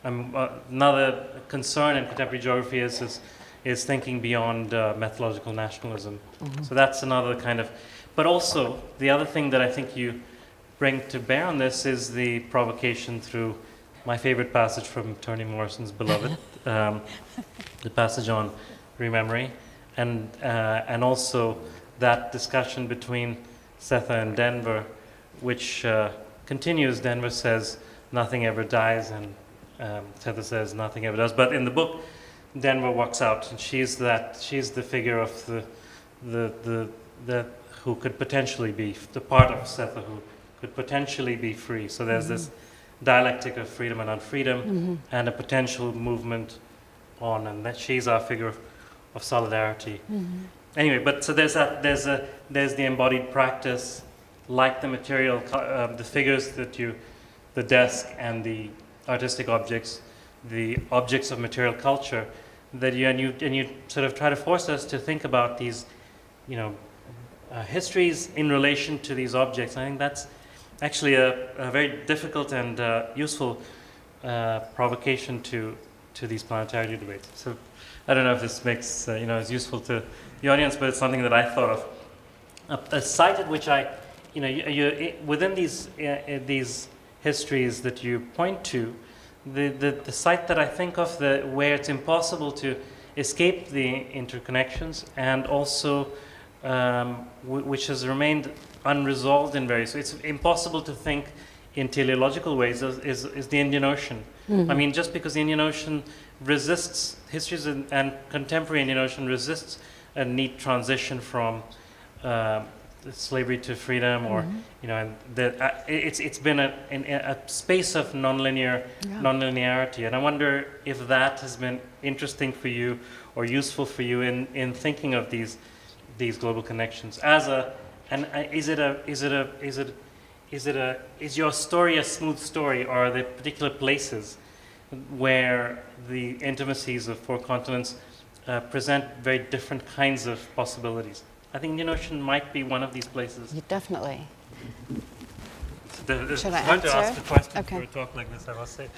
Another concern in contemporary geography is thinking beyond methodological nationalism. So that's another kind of, but also the other thing that I think you bring to bear on this is the provocation through my favorite passage from Toni Morrison's Beloved, the passage on rememory, and also that discussion between Setha and Denver, which continues. Denver says nothing ever dies, and Setha says nothing ever does. But in the book, Denver walks out, and she's the figure of the who could potentially be the part of Setha who could potentially be free. So there's this dialectic of freedom and unfreedom, and a potential movement on, and that she's our figure of solidarity. Anyway, but so there's the embodied practice, like the material, the figures the desk and the artistic objects, the objects of material culture, that you sort of try to force us to think about these, histories in relation to these objects. I think that's actually a very difficult and useful provocation to these planetary debates. So I don't know if this makes is useful to the audience, but it's something that I thought of. A site at which within these histories that you point to, the site that I think of where it's impossible to escape the interconnections, and also which has remained unresolved in various ways. It's impossible to think in teleological ways is the Indian Ocean. I mean, just because the Indian Ocean resists, histories and contemporary Indian Ocean resists a neat transition from slavery to freedom, or and it's been a space of nonlinearity, and I wonder if that has been interesting for you or useful for you in thinking of these global connections is your story a smooth story, or are there particular places where the intimacies of four continents present very different kinds of possibilities? I think Indian Ocean might be one of these places. Definitely. It's Should I hard to ask answer? the question Okay. for a talk like this, I must say.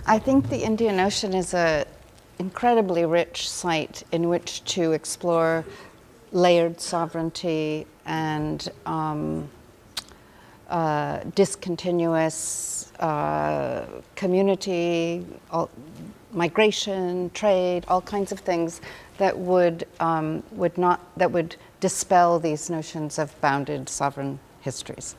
I think the Indian Ocean is an incredibly rich site in which to explore layered sovereignty and discontinuous community, migration, trade, all kinds of things that would dispel these notions of bounded sovereign histories.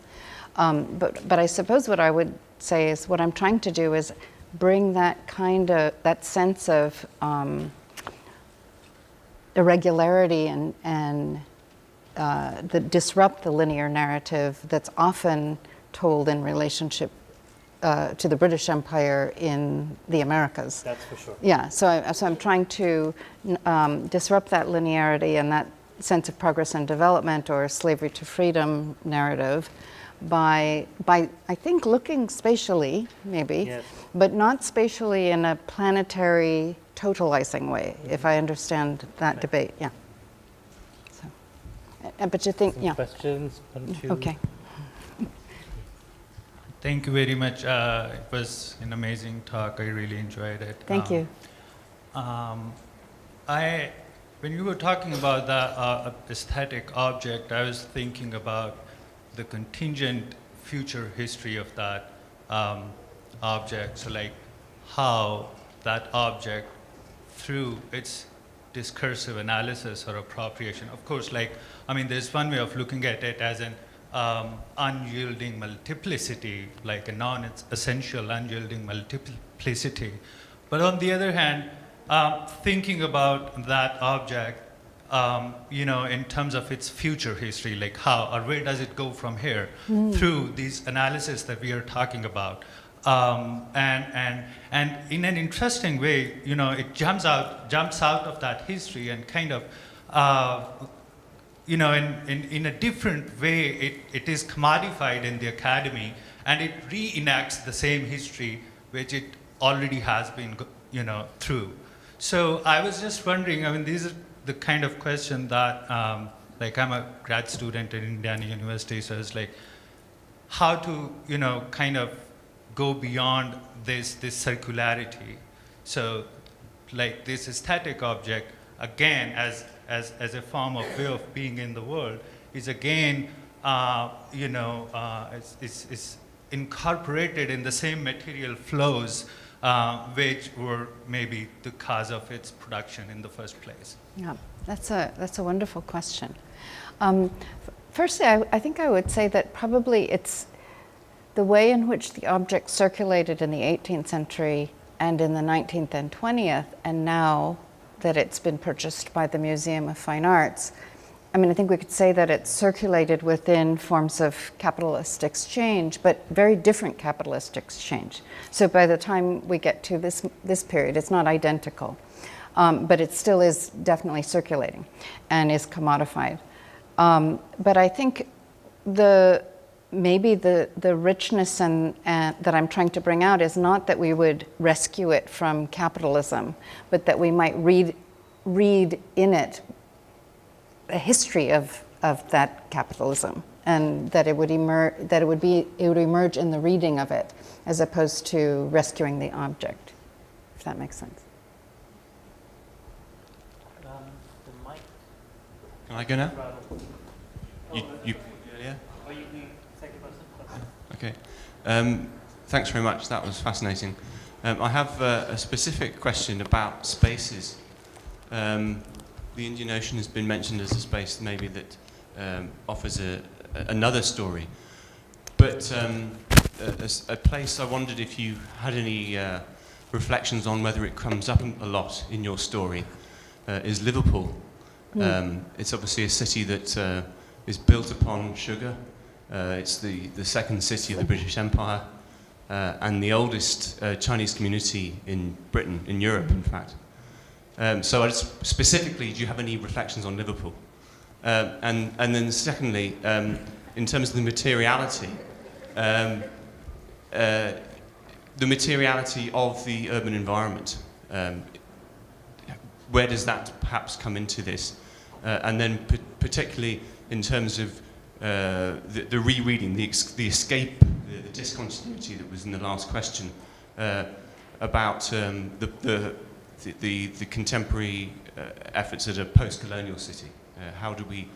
But I suppose what I would say is what I'm trying to do is bring that sense of irregularity and disrupt the linear narrative that's often told in relationship to the British Empire in the Americas. That's for sure. Yeah, so I'm trying to disrupt that linearity and that sense of progress and development, or slavery to freedom narrative, by I think looking spatially, maybe, Yes. but not spatially in a planetary totalizing way, if I understand that debate. Yeah. So, but you think, yeah. Questions? One, two. Okay. Thank you very much. It was an amazing talk. I really enjoyed it. Thank you. When you were talking about the aesthetic object, I was thinking about the contingent future history of that object. So like how that object, through its discursive analysis or appropriation, of course, there's one way of looking at it as an unyielding multiplicity, like a non-essential unyielding multiplicity. But on the other hand, thinking about that object, in terms of its future history, like how or where does it go from here through these analysis that we are talking about. And in an interesting way, it jumps out of that history and kind of, in a different way, it is commodified in the academy, and it reenacts the same history which it already has been, through. So I was just wondering, these are the kind of question that, I'm a grad student at Indiana University, so it's like, how to, kind of go beyond this circularity. So, like this aesthetic object, again, as a form of way of being in the world, is again, is incorporated in the same material flows, which were maybe the cause of its production in the first place. Yeah, that's a wonderful question. Firstly, I think I would say that probably it's the way in which the object circulated in the 18th century and in the 19th and 20th, and now that it's been purchased by the Museum of Fine Arts, I mean, I think we could say that it's circulated within forms of capitalist exchange, but very different capitalist exchange. So by the time we get to this period, it's not identical, but it still is definitely circulating and is commodified. But I think maybe the richness and that I'm trying to bring out is not that we would rescue it from capitalism, but that we might read in it a history of that capitalism, and that it would emerge in the reading of it, as opposed to rescuing the object, if that makes sense. The mic. Can I go now? You yeah? Oh, you second person? Okay. Thanks very much. That was fascinating. I have a specific question about spaces. The Indian Ocean has been mentioned as a space maybe that offers another story. But a place I wondered if you had any reflections on whether it comes up a lot in your story is Liverpool. It's obviously a city that is built upon sugar. It's the second city of the British Empire and the oldest Chinese community in Britain, in Europe, in fact. So specifically, do you have any reflections on Liverpool? And then secondly, in terms of the materiality of the urban environment, where does that perhaps come into this? And then particularly in terms of the rereading, the escape, the discontinuity that was in the last question about the contemporary efforts at a post-colonial city. How do we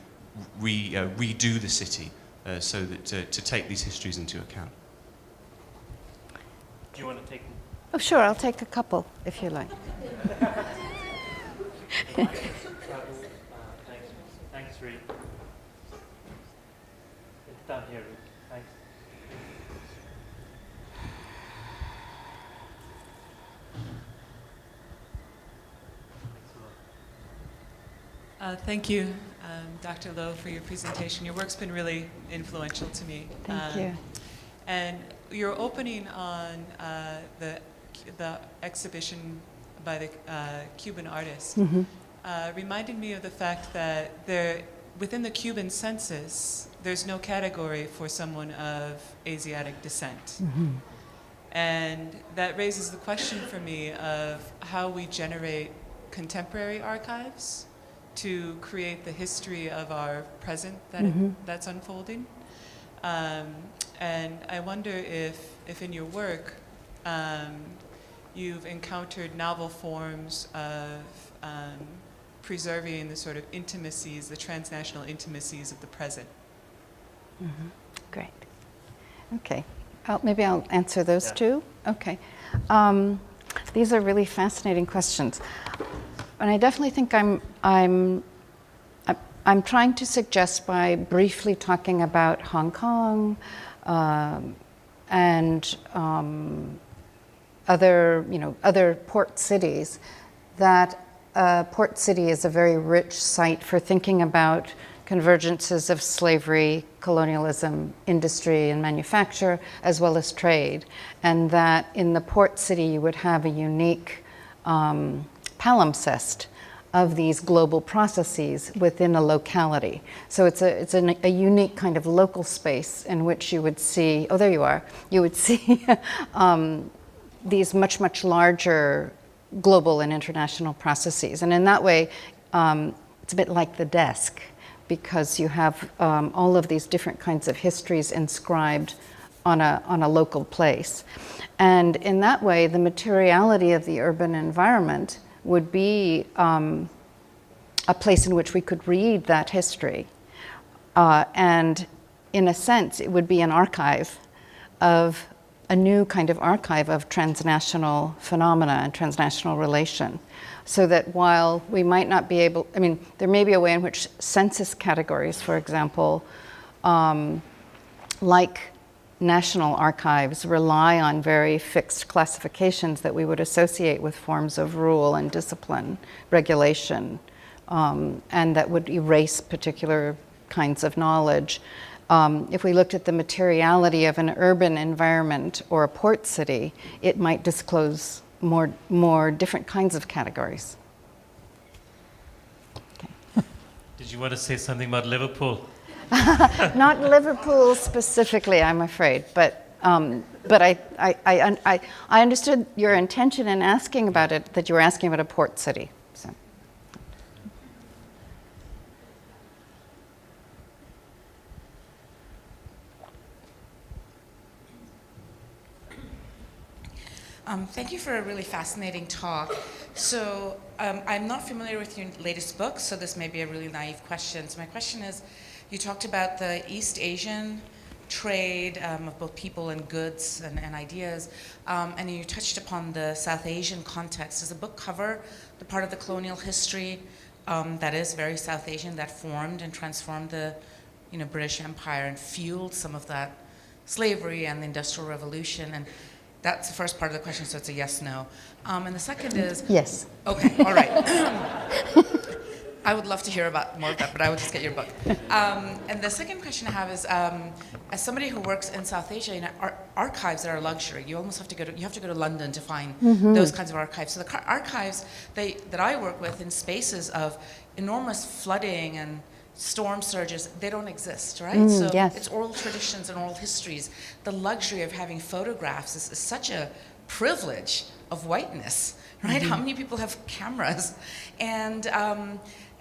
redo the city so that to take these histories into account? Do you want to take? Oh, sure, I'll take a couple, if you like. Thanks, Reed. It's down here, Reed. Thanks. Thank you, Dr. Lowe, for your presentation. Your work's been really influential to me. Thank you. And your opening on the exhibition by the Cuban artist reminded me of the fact that within the Cuban census, there's no category for someone of Asiatic descent. And that raises the question for me of how we generate contemporary archives to create the history of our present that's unfolding. And I wonder if in your work you've encountered novel forms of preserving the sort of intimacies, the transnational intimacies of the present. Great. Okay. Maybe I'll answer those too. Okay. These are really fascinating questions. And I definitely think I'm trying to suggest by briefly talking about Hong Kong and other port cities, that port city is a very rich site for thinking about convergences of slavery, colonialism, industry and manufacture, as well as trade. And that in the port city you would have a unique palimpsest of these global processes within a locality. So it's a unique kind of local space in which you would see, oh, there you are, you would see these much, much larger global and international processes. And in that way, it's a bit like the desk, because you have all of these different kinds of histories inscribed on a local place. And in that way, the materiality of the urban environment would be a place in which we could read that history. And in a sense, it would be an archive of a new kind of archive of transnational phenomena and transnational relation. So that while we might not be able, I mean, there may be a way in which census categories, for example, like national archives rely on very fixed classifications that we would associate with forms of rule and discipline, regulation, and that would erase particular kinds of knowledge. If we looked at the materiality of an urban environment or a port city, it might disclose more different kinds of categories. Did you want to say something about Liverpool? Not Liverpool specifically, I'm afraid, but I understood your intention in asking about it, that you were asking about a port city. So. Thank you for a really fascinating talk. So I'm not familiar with your latest book, so this may be a really naive question. So my question is, you talked about the East Asian trade of both people and goods and ideas, and you touched upon the South Asian context. Does the book cover the part of the colonial history that is very South Asian, that formed and transformed the British Empire and fueled some of that slavery and the Industrial Revolution? And that's the first part of the question, so it's a yes, no. And the second is... Yes. Okay, all right. I would love to hear about more of that, but I would just get your book. And the second question I have is, as somebody who works in South Asia, archives are a luxury. You almost have to go to London to find those kinds of archives. So the archives that I work with in spaces of enormous flooding and storm surges, they don't exist, right? So yes. It's oral traditions and oral histories. The luxury of having photographs is such a privilege of whiteness, right? How many people have cameras? And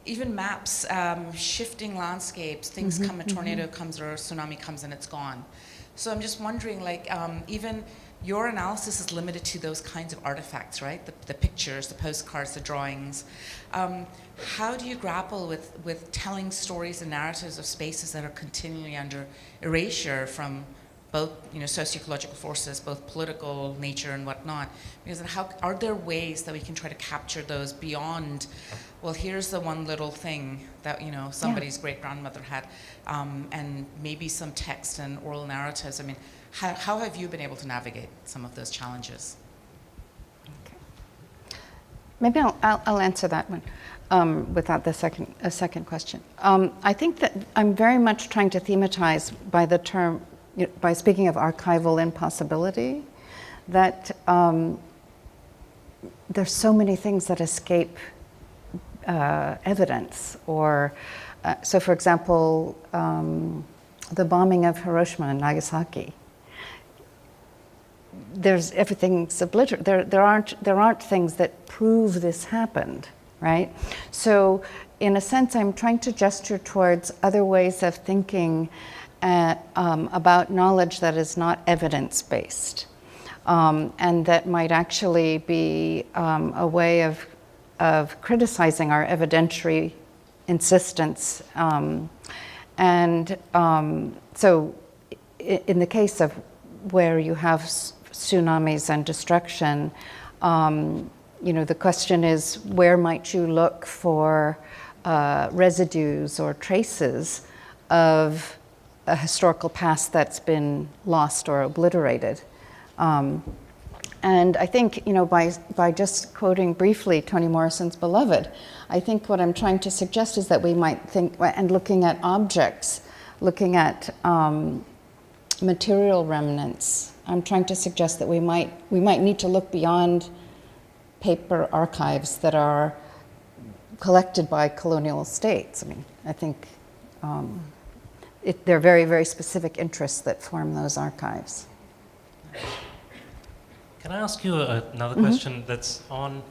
even maps, shifting landscapes, things come, a tornado comes or a tsunami comes and it's gone. So I'm just wondering, like, even your analysis is limited to those kinds of artifacts, right? The pictures, the postcards, the drawings. How do you grapple with telling stories and narratives of spaces that are continually under erasure from both socio-ecological forces, both political nature and whatnot? Because how are there ways that we can try to capture those beyond, well, here's the one little thing that somebody's great-grandmother had, and maybe some text and oral narratives? I mean, how have you been able to navigate some of those challenges? Okay. Maybe I'll answer that one without a second question. I think that I'm very much trying to thematize by speaking of archival impossibility, that there's so many things that escape evidence. Or so, for example, the bombing of Hiroshima and Nagasaki. Everything's obliterated. There aren't things that prove this happened, right? So, in a sense, I'm trying to gesture towards other ways of thinking about knowledge that is not evidence-based, and that might actually be a way of criticizing our evidentiary insistence. So, in the case of where you have tsunamis and destruction, the question is, where might you look for residues or traces of a historical past that's been lost or obliterated? And I think, by just quoting briefly Toni Morrison's Beloved, I think what I'm trying to suggest is that we might think, and looking at objects, looking at material remnants, I'm trying to suggest that we might need to look beyond paper archives that are collected by colonial states. I mean, I think there are very, very specific interests that form those archives. Can I ask you another question that's on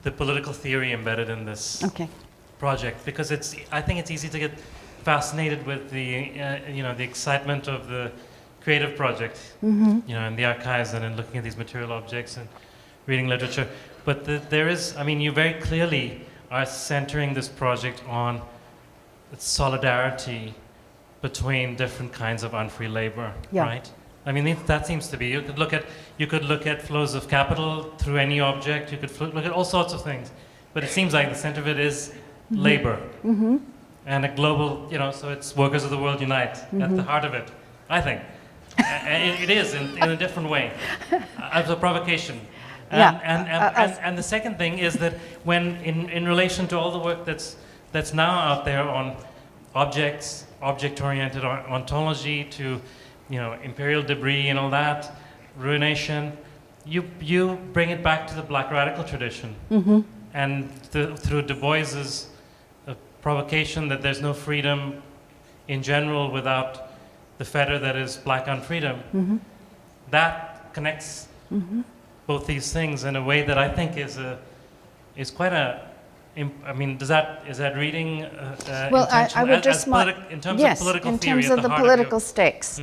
the political theory embedded in this project? Because I think it's easy to get fascinated with the the excitement of the creative project, in the archives and in looking at these material objects and reading literature. But there is, you very clearly are centering this project on solidarity between different kinds of unfree labor, right? I mean, that seems to be. You could look at flows of capital through any object. You could look at all sorts of things, but it seems like the center of it is labor and a global. So it's workers of the world unite at the heart of it, I think. It is in a different way, as a provocation. Yeah, And the second thing is that when, in relation to all the work that's now out there on objects, object-oriented ontology, to imperial debris and all that, ruination, you bring it back to the Black radical tradition, and through Du Bois's provocation that there's no freedom in general without the fetter that is Black unfreedom, that connects both these things in a way that I think is quite a. I mean, is that reading? Well, I would just in terms of political in theory terms at of the the heart political your- stakes,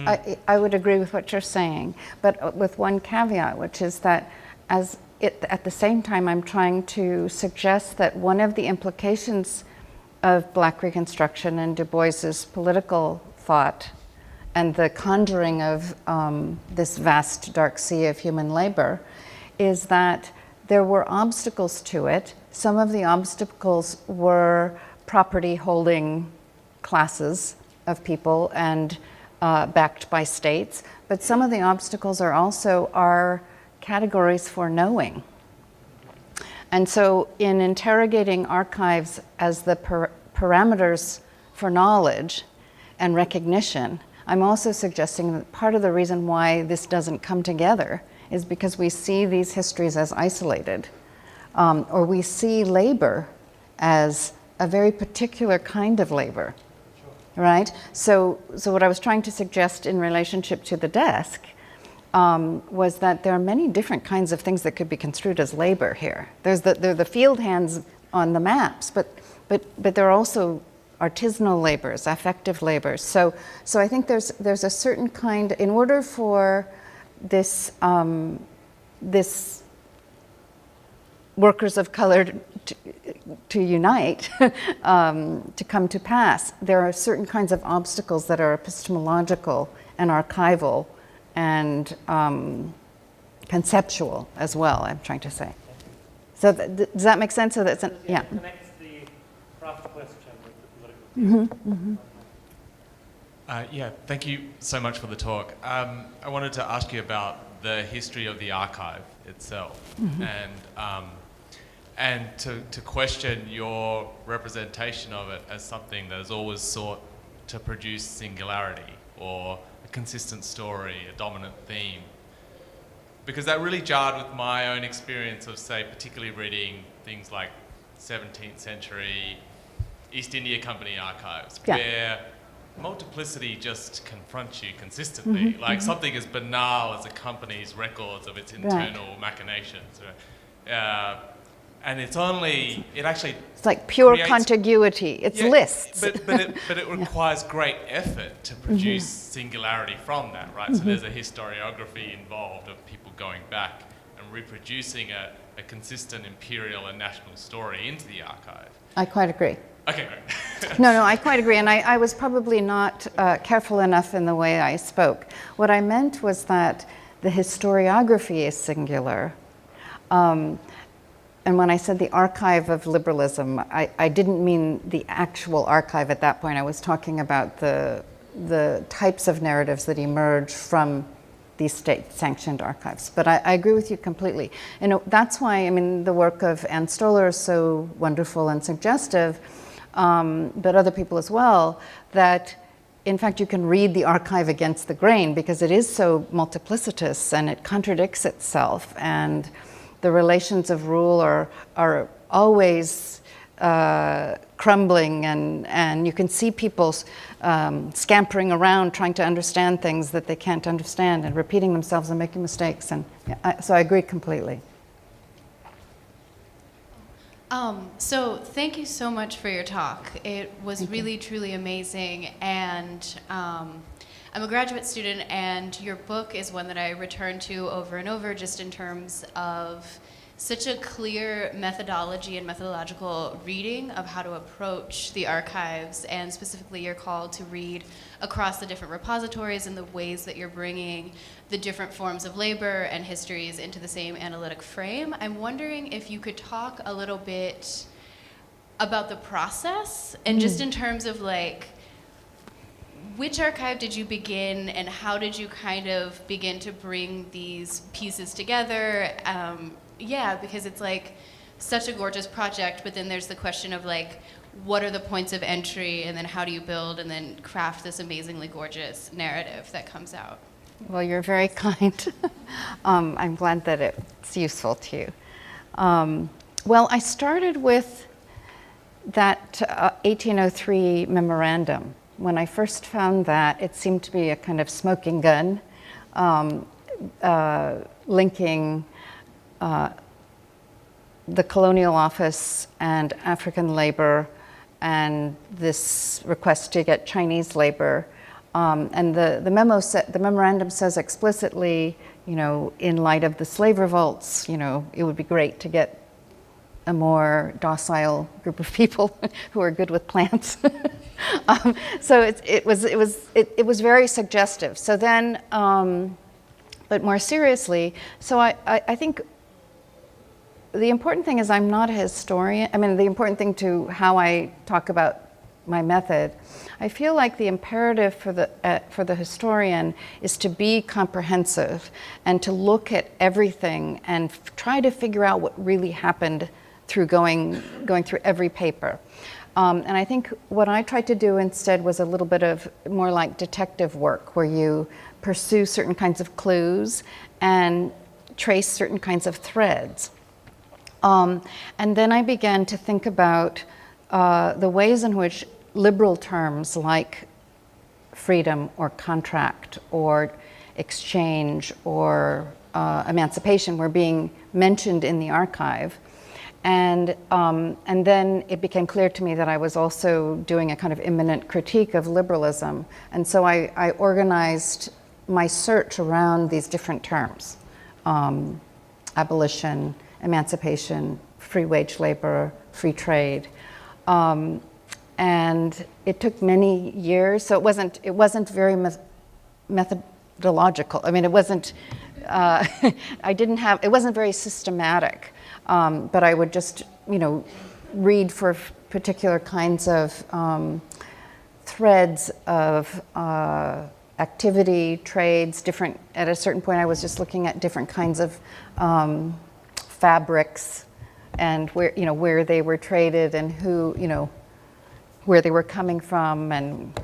I would agree with what you're saying, but with one caveat, which is that at the same time, I'm trying to suggest that one of the implications of Black Reconstruction and Du Bois's political thought and the conjuring of this vast dark sea of human labor is that there were obstacles to it. Some of the obstacles were property holding classes of people and backed by states, but some of the obstacles are also our categories for knowing. And so in interrogating archives as the parameters for knowledge and recognition, I'm also suggesting that part of the reason why this doesn't come together is because we see these histories as isolated, or we see labor as a very particular kind of labor, right? So what I was trying to suggest in relationship to the desk was that there are many different kinds of things that could be construed as labor here. There are the field hands on the maps, but there are also artisanal labors, affective labors. So I think there's a certain kind, in order for this workers of color to unite, to come to pass, there are certain kinds of obstacles that are epistemological and archival and conceptual as well, I'm trying to say. So does that make sense? So that's yeah. It connects the craft question with the political. Yeah, thank you so much for the talk. I wanted to ask you about the history of the archive itself, and to question your representation of it as something that has always sought to produce singularity or a consistent story, a dominant theme. Because that really jarred with my own experience of, say, particularly reading things like 17th century East India Company archives, where multiplicity just confronts you consistently, like something as banal as a company's records of its internal machinations. And it's like pure creates, contiguity. It's lists. But it requires great effort to produce singularity from that, right? So there's a historiography involved of people going back and reproducing a consistent imperial and national story into the archive. I quite agree. Okay, great. No, I quite agree. And I was probably not careful enough in the way I spoke. What I meant was that the historiography is singular. And when I said the archive of liberalism, I didn't mean the actual archive at that point. I was talking about the types of narratives that emerge from these state-sanctioned archives. But I agree with you completely. And that's why, I mean, the work of Ann Stoler is so wonderful and suggestive, but other people as well, that in fact you can read the archive against the grain because it is so multiplicitous and it contradicts itself, and the relations of rule are always crumbling, and you can see people scampering around trying to understand things that they can't understand and repeating themselves and making mistakes. And so I agree completely. So thank you so much for your talk. It was really, truly amazing. And I'm a graduate student, and your book is one that I return to over and over, just in terms of such a clear methodology and methodological reading of how to approach the archives, and specifically your call to read across the different repositories and the ways that you're bringing the different forms of labor and histories into the same analytic frame. I'm wondering if you could talk a little bit about the process, and just in terms of like which archive did you begin, and how did you kind of begin to bring these pieces together? Yeah, because it's like such a gorgeous project, but then there's the question of like, what are the points of entry, and then how do you build and then craft this amazingly gorgeous narrative that comes out? Well, you're very kind. I'm glad that it's useful to you. Well, I started with that 1803 memorandum. When I first found that, it seemed to be a kind of smoking gun, linking the colonial office and African labor, and this request to get Chinese labor. And the memorandum says explicitly, you know, in light of the slave revolts, you know, it would be great to get a more docile group of people who are good with plants. So it was very suggestive. So then, but more seriously, so I think the important thing is I'm not a historian. I mean, the important thing to how I talk about my method, I feel like the imperative for the historian is to be comprehensive and to look at everything and try to figure out what really happened through going through every paper. And I think what I tried to do instead was a little bit of more like detective work, where you pursue certain kinds of clues and trace certain kinds of threads. And then I began to think about the ways in which liberal terms like freedom or contract or exchange or emancipation were being mentioned in the archive. And then it became clear to me that I was also doing a kind of immanent critique of liberalism. And so I organized my search around these different terms: abolition, emancipation, free wage labor, free trade. And it took many years, so it wasn't very methodological. I mean, it wasn't, it wasn't very systematic. But I would just, you know, read for particular kinds of threads of activity, trades, different, at a certain point I was just looking at different kinds of fabrics and where they were traded and who, you know, where they were coming from and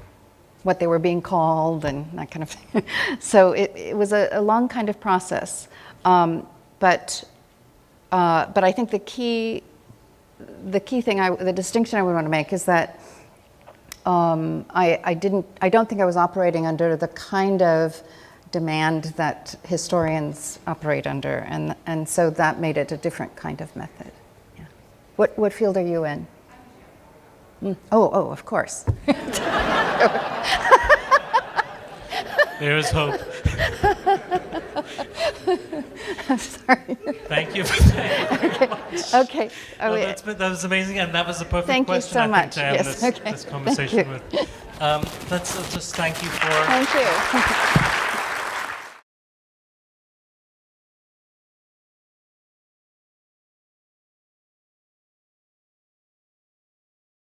what they were being called and that kind of thing. So it was a long kind of process. But I think the key thing, the distinction I would want to make is that I don't think I was operating under the kind of demand that historians operate under, and so that made it a different kind of method. Yeah. What field are you in? Oh, of course. There is hope. I'm sorry. Thank you for that. Okay. No, that was amazing, and that was the perfect Thank you question so I much. think to end Yes, this, okay. this conversation Thank with. Let's just thank you for. Thank you.